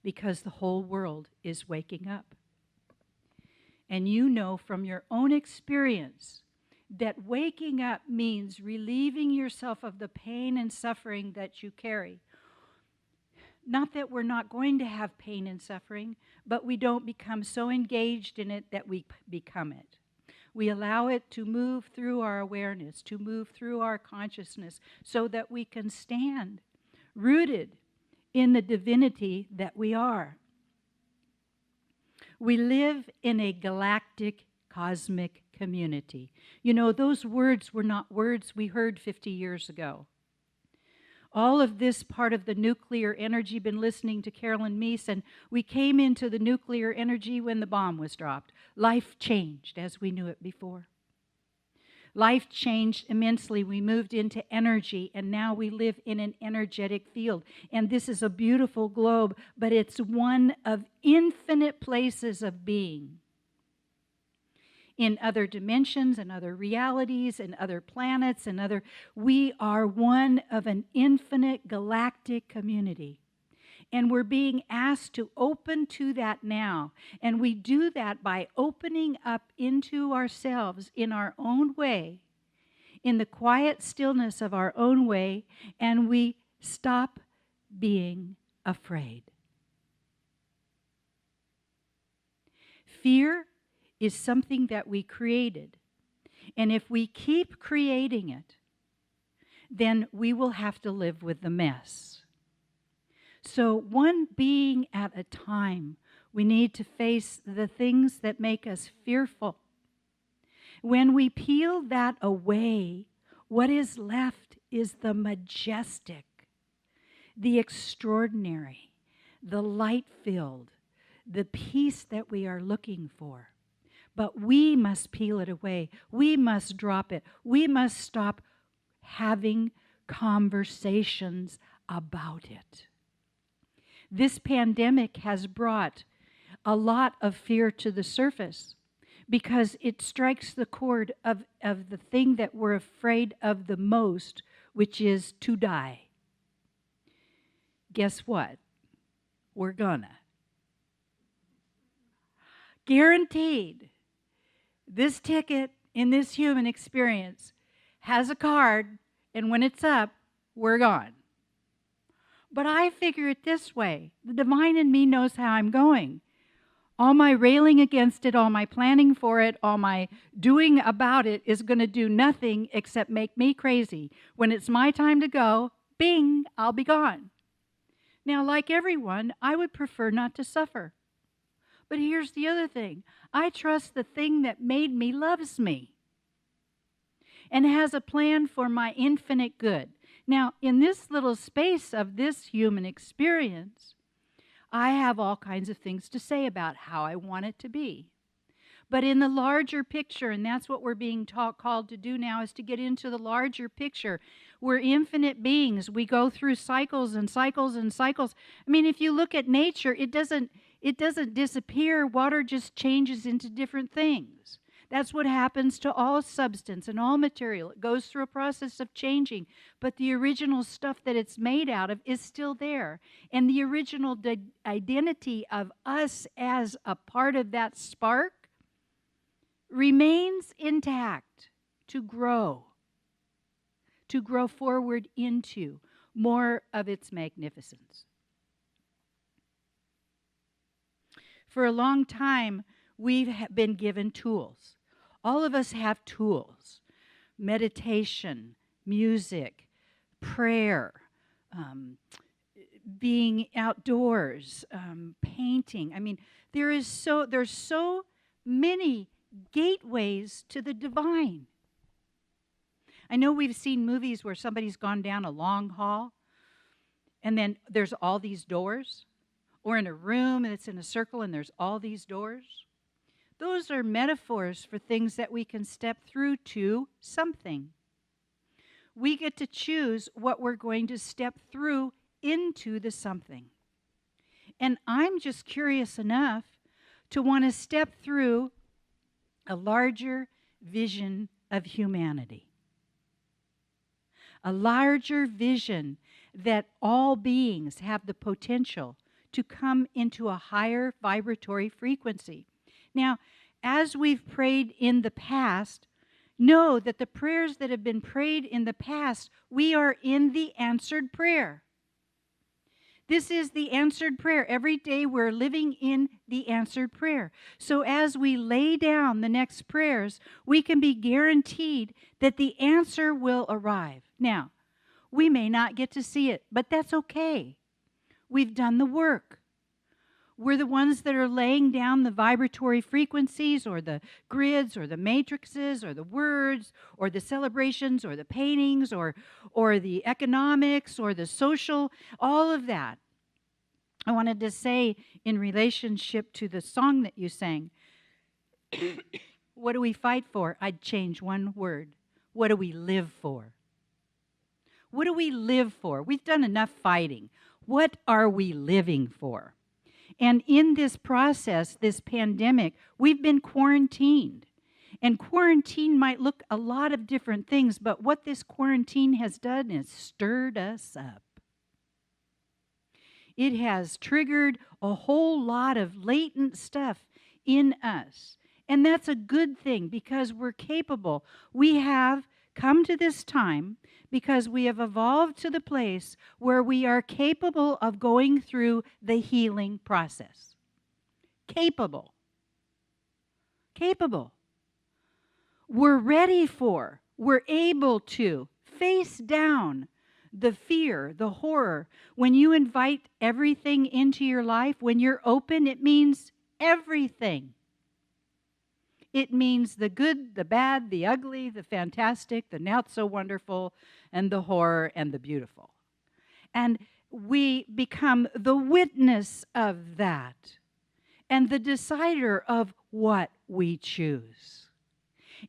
[SPEAKER 8] because the whole world is waking up. And you know from your own experience that waking up means relieving yourself of the pain and suffering that you carry. Not that we're not going to have pain and suffering, but we don't become so engaged in it that we become it. We allow it to move through our awareness, to move through our consciousness, so that we can stand rooted in the divinity that we are. We live in a galactic, cosmic community. You know, those words were not words we heard 50 years ago. All of this part of the nuclear energy, been listening to Carolyn Meese, and we came into the nuclear energy when the bomb was dropped. Life changed as we knew it before. Life changed immensely. We moved into energy, and now we live in an energetic field. And this is a beautiful globe, but it's one of infinite places of being. In other dimensions and other realities and other planets and we are one of an infinite galactic community. And we're being asked to open to that now. And we do that by opening up into ourselves in our own way, in the quiet stillness of our own way, and we stop being afraid. Fear is something that we created. And if we keep creating it, then we will have to live with the mess. So, one being at a time, we need to face the things that make us fearful. When we peel that away, what is left is the majestic, the extraordinary, the light-filled, the peace that we are looking for. But we must peel it away. We must drop it. We must stop having conversations about it. This pandemic has brought a lot of fear to the surface because it strikes the chord of the thing that we're afraid of the most, which is to die. Guess what? We're gonna. Guaranteed. This ticket in this human experience has a card, and when it's up, we're gone. But I figure it this way. The divine in me knows how I'm going. All my railing against it, all my planning for it, all my doing about it is going to do nothing except make me crazy. When it's my time to go, bing, I'll be gone. Now, like everyone, I would prefer not to suffer. But here's the other thing. I trust the thing that made me loves me and has a plan for my infinite good. Now, in this little space of this human experience, I have all kinds of things to say about how I want it to be. But in the larger picture, and that's what we're being called to do now, is to get into the larger picture. We're infinite beings. We go through cycles and cycles and cycles. I mean, if you look at nature, it doesn't disappear. Water just changes into different things. That's what happens to all substance and all material. It goes through a process of changing, but the original stuff that it's made out of is still there. And the original identity of us as a part of that spark remains intact to grow forward into more of its magnificence. For a long time, we've been given tools. All of us have tools: meditation, music, prayer, being outdoors, painting. I mean, there's so many gateways to the divine. I know we've seen movies where somebody's gone down a long hall, and then there's all these doors, or in a room and it's in a circle and there's all these doors. Those are metaphors for things that we can step through to something. We get to choose what we're going to step through into the something. And I'm just curious enough to want to step through a larger vision of humanity. A larger vision that all beings have the potential to come into a higher vibratory frequency. Now, as we've prayed in the past, know that the prayers that have been prayed in the past, we are in the answered prayer. This is the answered prayer. Every day we're living in the answered prayer. So as we lay down the next prayers, we can be guaranteed that the answer will arrive. Now, we may not get to see it, but that's okay. We've done the work. We're the ones that are laying down the vibratory frequencies or the grids or the matrices or the words or the celebrations or the paintings or the economics or the social, all of that. I wanted to say in relationship to the song that you sang, what do we fight for? I'd change one word. What do we live for? What do we live for? We've done enough fighting. What are we living for? And in this process, this pandemic, we've been quarantined. And quarantine might look a lot of different things, but what this quarantine has done is stirred us up. It has triggered a whole lot of latent stuff in us. And that's a good thing because we're capable. We have come to this time because we have evolved to the place where we are capable of going through the healing process. Capable. Capable. We're ready for, we're able to face down the fear, the horror. When you invite everything into your life, when you're open, it means everything. It means the good, the bad, the ugly, the fantastic, the not so wonderful, and the horror and the beautiful. And we become the witness of that and the decider of what we choose.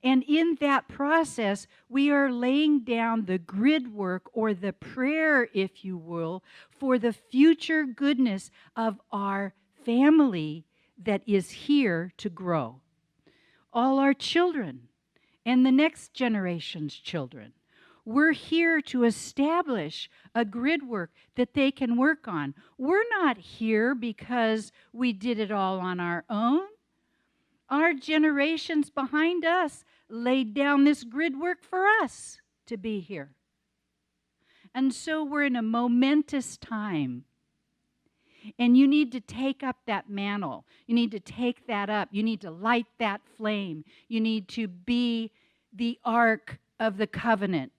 [SPEAKER 8] And in that process, we are laying down the grid work or the prayer, if you will, for the future goodness of our family that is here to grow. All our children and the next generation's children. We're here to establish a grid work that they can work on. We're not here because we did it all on our own. Our generations behind us laid down this grid work for us to be here. And so we're in a momentous time. And you need to take up that mantle. You need to take that up. You need to light that flame. You need to be the Ark of the Covenant.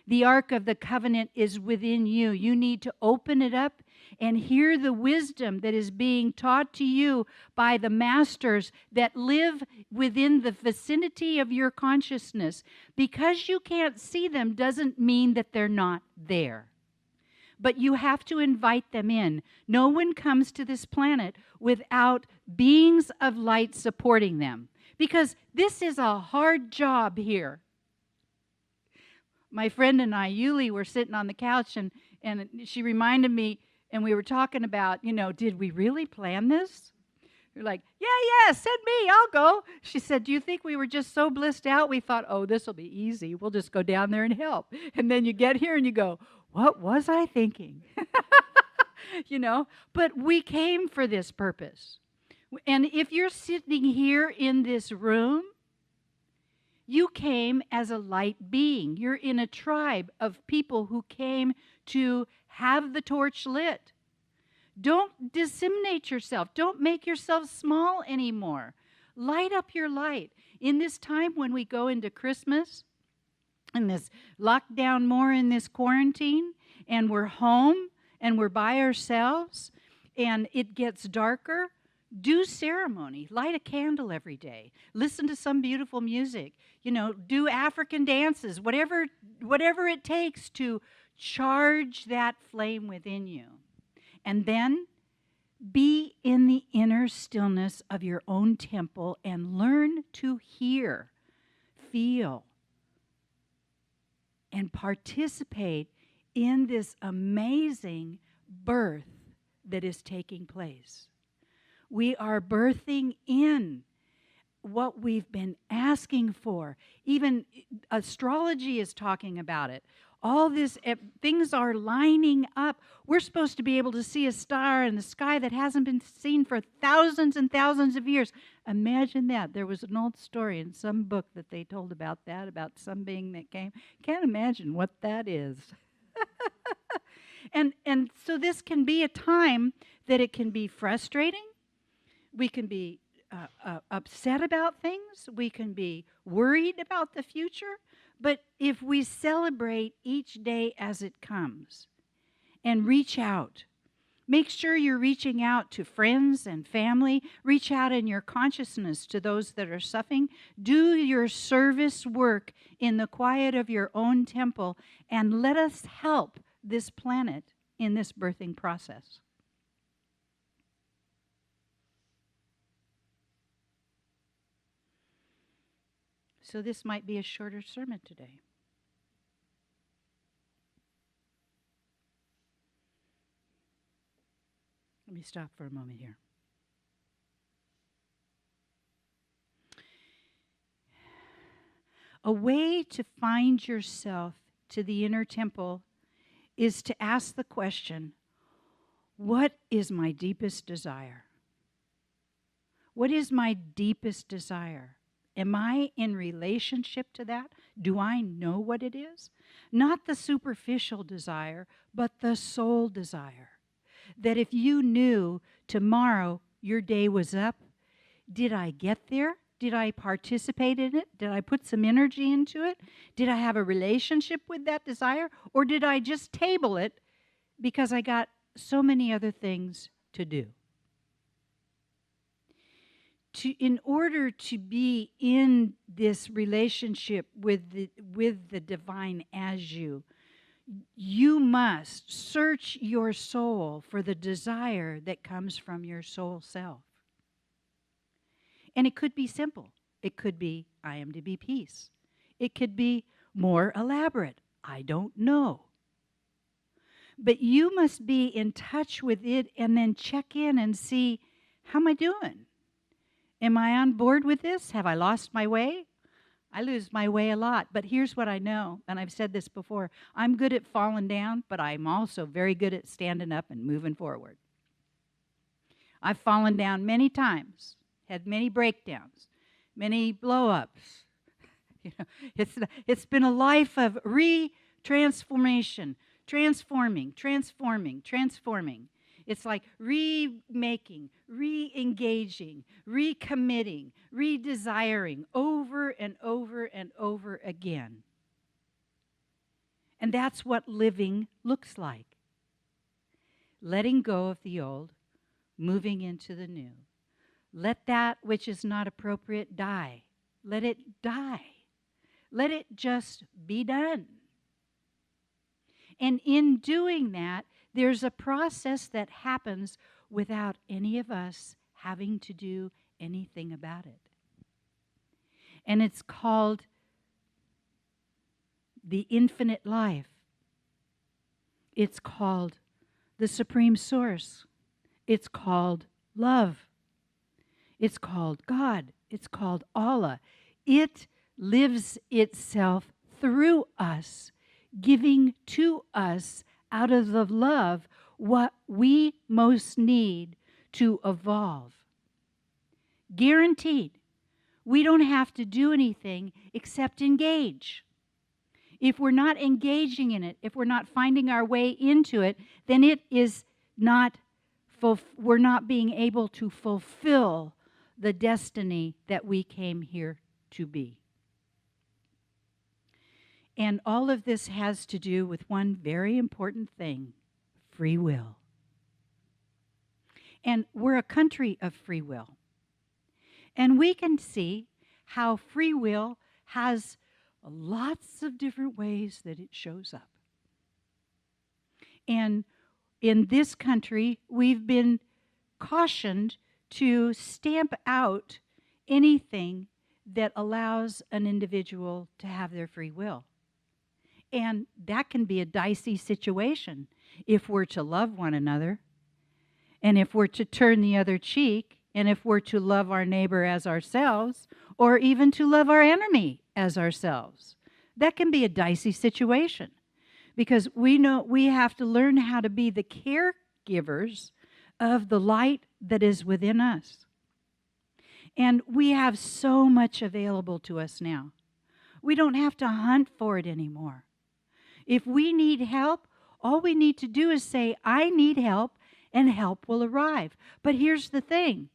[SPEAKER 8] The Ark of the Covenant is within you. You need to open it up and hear the wisdom that is being taught to you by the masters that live within the vicinity of your consciousness. Because you can't see them doesn't mean that they're not there. But you have to invite them in. No one comes to this planet without beings of light supporting them. Because this is a hard job here. My friend and I, Yuli, were sitting on the couch and she reminded me, and we were talking about, did we really plan this? You're like, yeah, send me, I'll go. She said, do you think we were just so blissed out? We thought, oh, this will be easy. We'll just go down there and help. And then you get here and you go, what was I thinking? But we came for this purpose. And if you're sitting here in this room, you came as a light being. You're in a tribe of people who came to have the torch lit. Don't disseminate yourself. Don't make yourself small anymore. Light up your light. In this time when we go into Christmas, in this lockdown more, in this quarantine, and we're home, and we're by ourselves, and it gets darker, do ceremony. Light a candle every day. Listen to some beautiful music. Do African dances, whatever it takes to charge that flame within you. And then be in the inner stillness of your own temple and learn to hear, feel, and participate in this amazing birth that is taking place. We are birthing in what we've been asking for. Even astrology is talking about it. All this, things are lining up. We're supposed to be able to see a star in the sky that hasn't been seen for thousands and thousands of years. Imagine that. There was an old story in some book that they told about that, about some being that came. Can't imagine what that is. And so this can be a time that it can be frustrating. We can be upset about things. We can be worried about the future. But if we celebrate each day as it comes and reach out, make sure you're reaching out to friends and family. Reach out in your consciousness to those that are suffering. Do your service work in the quiet of your own temple, and let us help this planet in this birthing process. So this might be a shorter sermon today. Let me stop for a moment here. A way to find yourself to the inner temple is to ask the question, what is my deepest desire? What is my deepest desire? Am I in relationship to that? Do I know what it is? Not the superficial desire, but the soul desire. That if you knew tomorrow your day was up, did I get there? Did I participate in it? Did I put some energy into it? Did I have a relationship with that desire? Or did I just table it because I got so many other things to do? In order to be in this relationship with the divine as you must search your soul for the desire that comes from your soul self. And it could be simple. It could be, I am to be peace. It could be more elaborate. I don't know. But you must be in touch with it and then check in and see, how am I doing? Am I on board with this? Have I lost my way? I lose my way a lot, but here's what I know, and I've said this before. I'm good at falling down, but I'm also very good at standing up and moving forward. I've fallen down many times, had many breakdowns, many blow-ups. It's been a life of transforming. It's like remaking, re-engaging, recommitting, redesiring over and over and over again. And that's what living looks like. Letting go of the old, moving into the new. Let that which is not appropriate die. Let it die. Let it just be done. And in doing that, there's a process that happens without any of us having to do anything about it. And it's called the infinite life. It's called the supreme source. It's called love. It's called God. It's called Allah. It lives itself through us, giving to us out of the love what we most need to evolve. Guaranteed. We don't have to do anything except engage. If we're not engaging in it, if we're not finding our way into it, then it is not, we're not being able to fulfill the destiny that we came here to be. And all of this has to do with one very important thing, free will. And we're a country of free will. And we can see how free will has lots of different ways that it shows up. And in this country, we've been cautioned to stamp out anything that allows an individual to have their free will. And that can be a dicey situation if we're to love one another, and if we're to turn the other cheek, and if we're to love our neighbor as ourselves, or even to love our enemy as ourselves. That can be a dicey situation because we know we have to learn how to be the caregivers of the light that is within us. And we have so much available to us now. We don't have to hunt for it anymore. If we need help, all we need to do is say, I need help, and help will arrive. But here's the thing.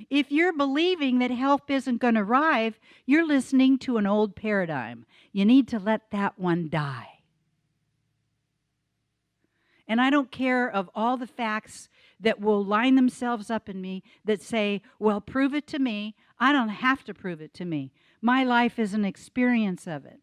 [SPEAKER 8] If you're believing that help isn't going to arrive, you're listening to an old paradigm. You need to let that one die. And I don't care of all the facts that will line themselves up in me that say, well, prove it to me. I don't have to prove it to me. My life is an experience of it.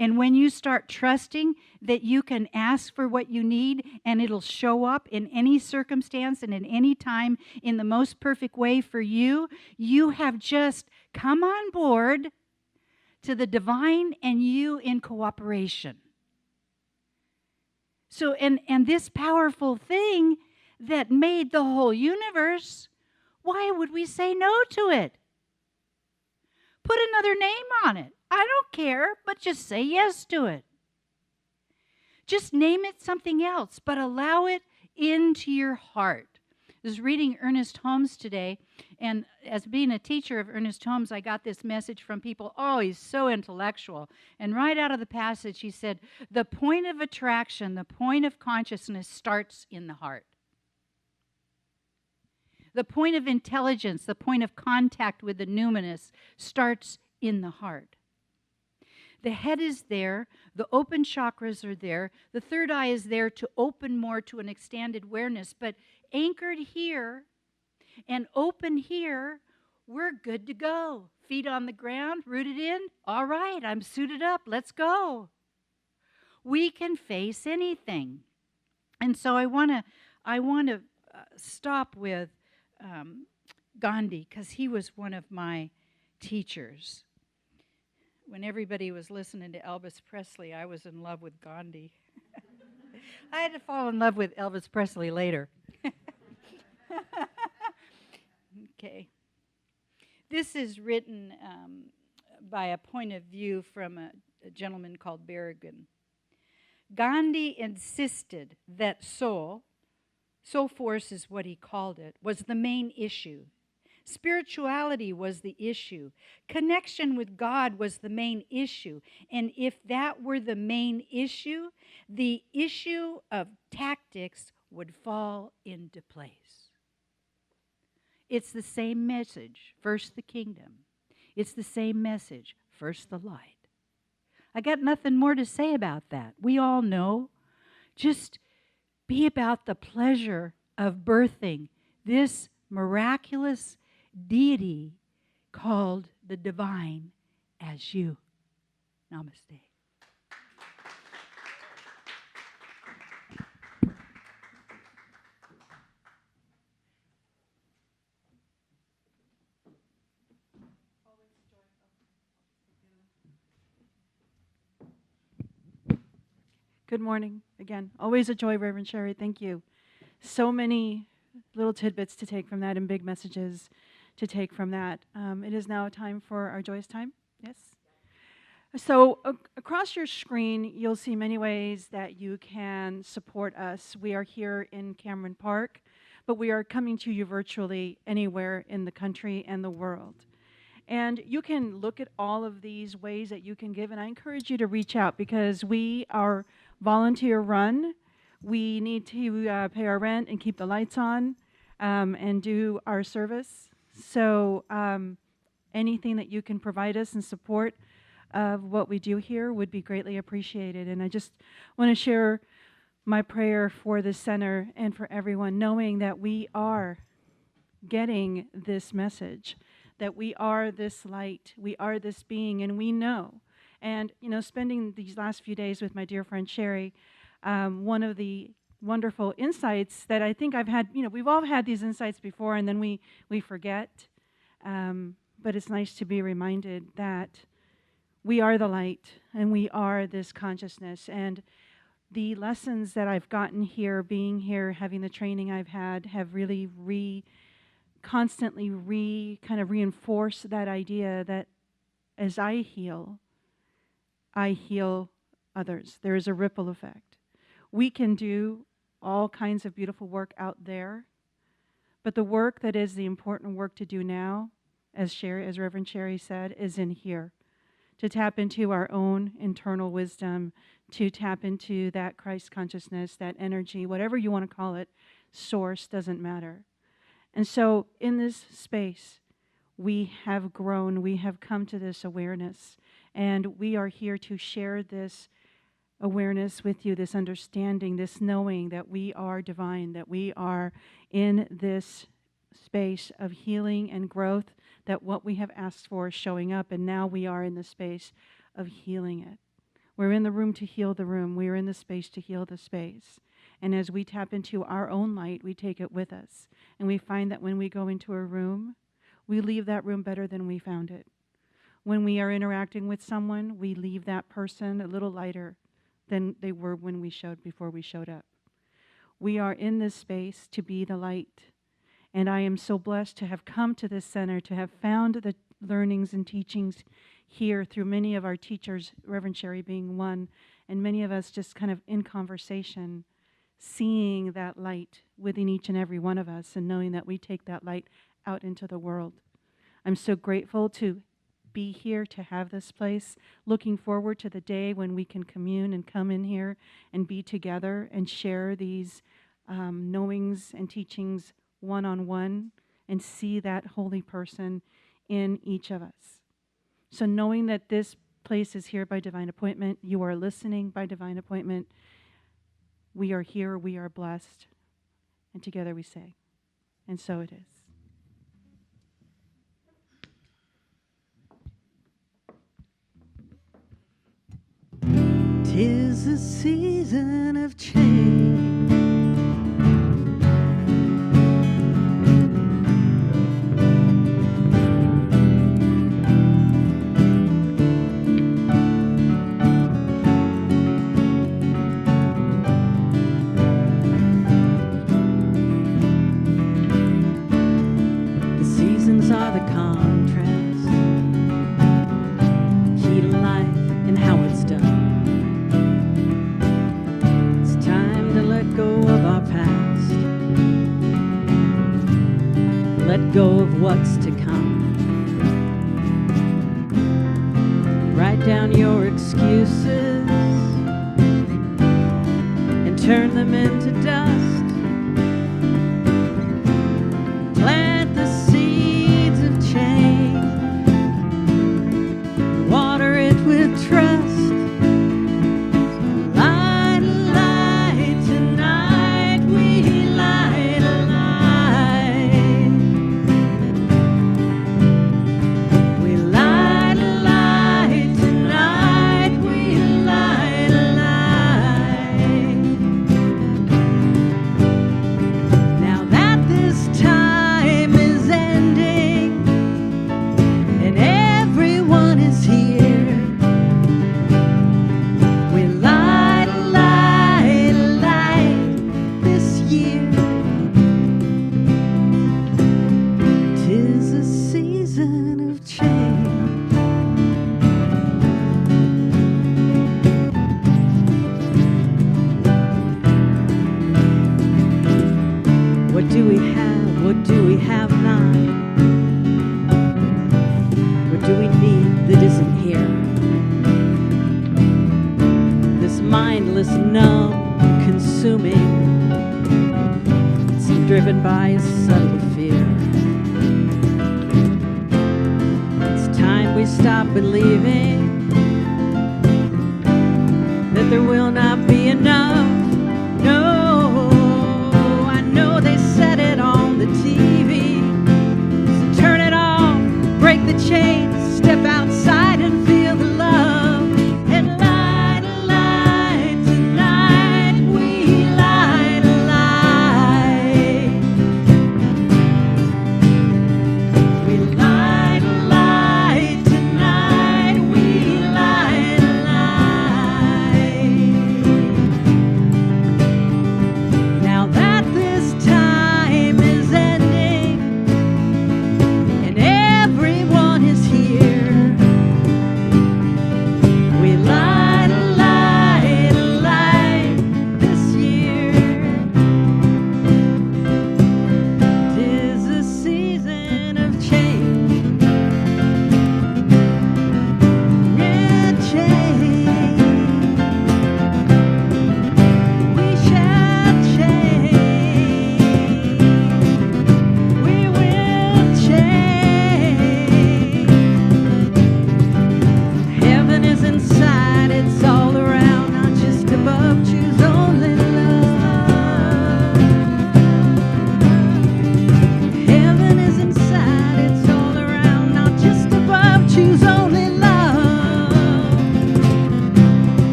[SPEAKER 8] And when you start trusting that you can ask for what you need and it'll show up in any circumstance and at any time in the most perfect way for you, you have just come on board to the divine and you in cooperation. So, and this powerful thing that made the whole universe, why would we say no to it? Put another name on it. I don't care, but just say yes to it. Just name it something else, but allow it into your heart. was reading Ernest Holmes today, and as being a teacher of Ernest Holmes, I got this message from people, oh, he's so intellectual. And right out of the passage, he said, the point of attraction, the point of consciousness starts in the heart. The point of intelligence, the point of contact with the numinous starts in the heart. The head is there, the open chakras are there, the third eye is there to open more to an expanded awareness, but anchored here and open here, we're good to go. Feet on the ground, rooted in, all right, I'm suited up, let's go. We can face anything. And so I want to stop with Gandhi, because he was one of my teachers. When everybody was listening to Elvis Presley, I was in love with Gandhi. I had to fall in love with Elvis Presley later. Okay. This is written by a point of view from a gentleman called Berrigan. Gandhi insisted that soul force is what he called it, was the main issue. Spirituality was the issue. Connection with God was the main issue. And if that were the main issue, the issue of tactics would fall into place. It's the same message, first the kingdom. It's the same message, first the light. I got nothing more to say about that. We all know. Just be about the pleasure of birthing this miraculous deity called the divine as you. Namaste.
[SPEAKER 3] Good morning again. Always a joy, Reverend Sherry. Thank you. So many little tidbits to take from that and big messages to take from that. It is now time for our joyous time. Yes? So across your screen, you'll see many ways that you can support us. We are here in Cameron Park, but we are coming to you virtually anywhere in the country and the world. And you can look at all of these ways that you can give, and I encourage you to reach out because we are volunteer run. We need to pay our rent and keep the lights on and do our service. So anything that you can provide us in support of what we do here would be greatly appreciated. And I just want to share my prayer for the center and for everyone, knowing that we are getting this message, that we are this light, we are this being, and we know. And, you know, spending these last few days with my dear friend Sherry, one of the wonderful insights that I think I've had, you know, we've all had these insights before and then we forget, but it's nice to be reminded that we are the light and we are this consciousness. And the lessons that I've gotten here, being here, having the training I've had, have really constantly kind of reinforce that idea that as I heal others. There is a ripple effect. We can do all kinds of beautiful work out there, but the work that is the important work to do now, as Reverend Sherry said, is in here. To tap into our own internal wisdom, to tap into that Christ consciousness, that energy, whatever you want to call it, source, doesn't matter. And so in this space, we have grown, we have come to this awareness, and we are here to share this awareness with you, this understanding, this knowing that we are divine, that we are in this space of healing and growth, that what we have asked for is showing up, and now we are in the space of healing it. We're in the room to heal the room. We are in the space to heal the space. And as we tap into our own light, we take it with us. And we find that when we go into a room, we leave that room better than we found it. When we are interacting with someone, we leave that person a little lighter than they were before we showed up. We are in this space to be the light. And I am so blessed to have come to this center, to have found the learnings and teachings here through many of our teachers, Reverend Sherry being one, and many of us just kind of in conversation, seeing that light within each and every one of us and knowing that we take that light out into the world. I'm so grateful to be here, to have this place, looking forward to the day when we can commune and come in here and be together and share these knowings and teachings one-on-one and see that holy person in each of us. So knowing that this place is here by divine appointment, you are listening by divine appointment, we are here, we are blessed, and together we say, and so it is.
[SPEAKER 4] 'Tis a season of change. The seasons are the contrast, key to life and how it's done. Let go of what's to come. Write down your excuses and turn them into dust. Plant the seeds of change, water it with trust. What do we have? What do we have not? What do we need that isn't here? This mindless, numb, consuming, it's driven by a subtle fear. It's time we stop believing that there will not be enough. No. TV, so turn it off, break the chains, step outside and feel the love, and light a light tonight, we light a light. We light a light tonight, we light a light.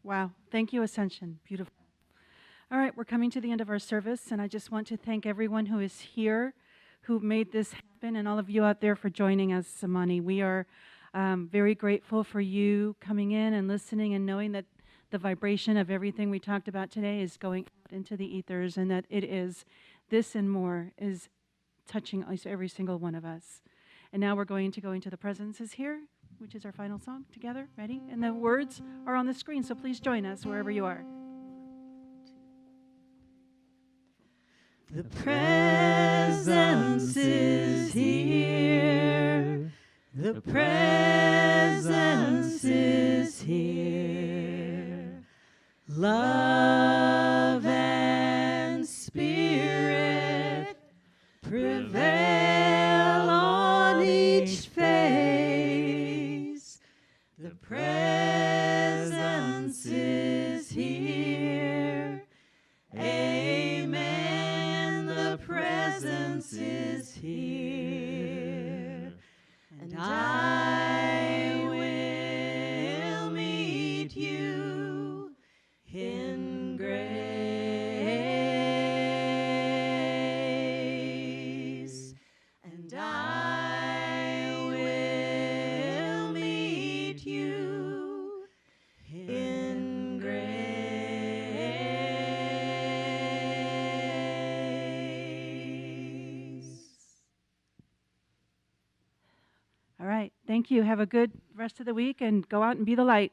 [SPEAKER 3] Wow. Thank you, Ascension. Beautiful. All right, we're coming to the end of our service, and I just want to thank everyone who is here, who made this happen, and all of you out there for joining us, Amani. We are very grateful for you coming in and listening and knowing that the vibration of everything we talked about today is going out into the ethers, and that it is this and more is touching every single one of us. And now we're going to go into The Presence is Here, which is our final song together. Ready? And the words are on the screen, so please join us wherever you are.
[SPEAKER 4] The presence is here. The presence is here. Love and spirit prevail on each face. The presence is here. Amen. The presence is here. And I will meet you in grace. And I will meet you in grace.
[SPEAKER 3] All right. Thank you. Have a good rest of the week and go out and be the light.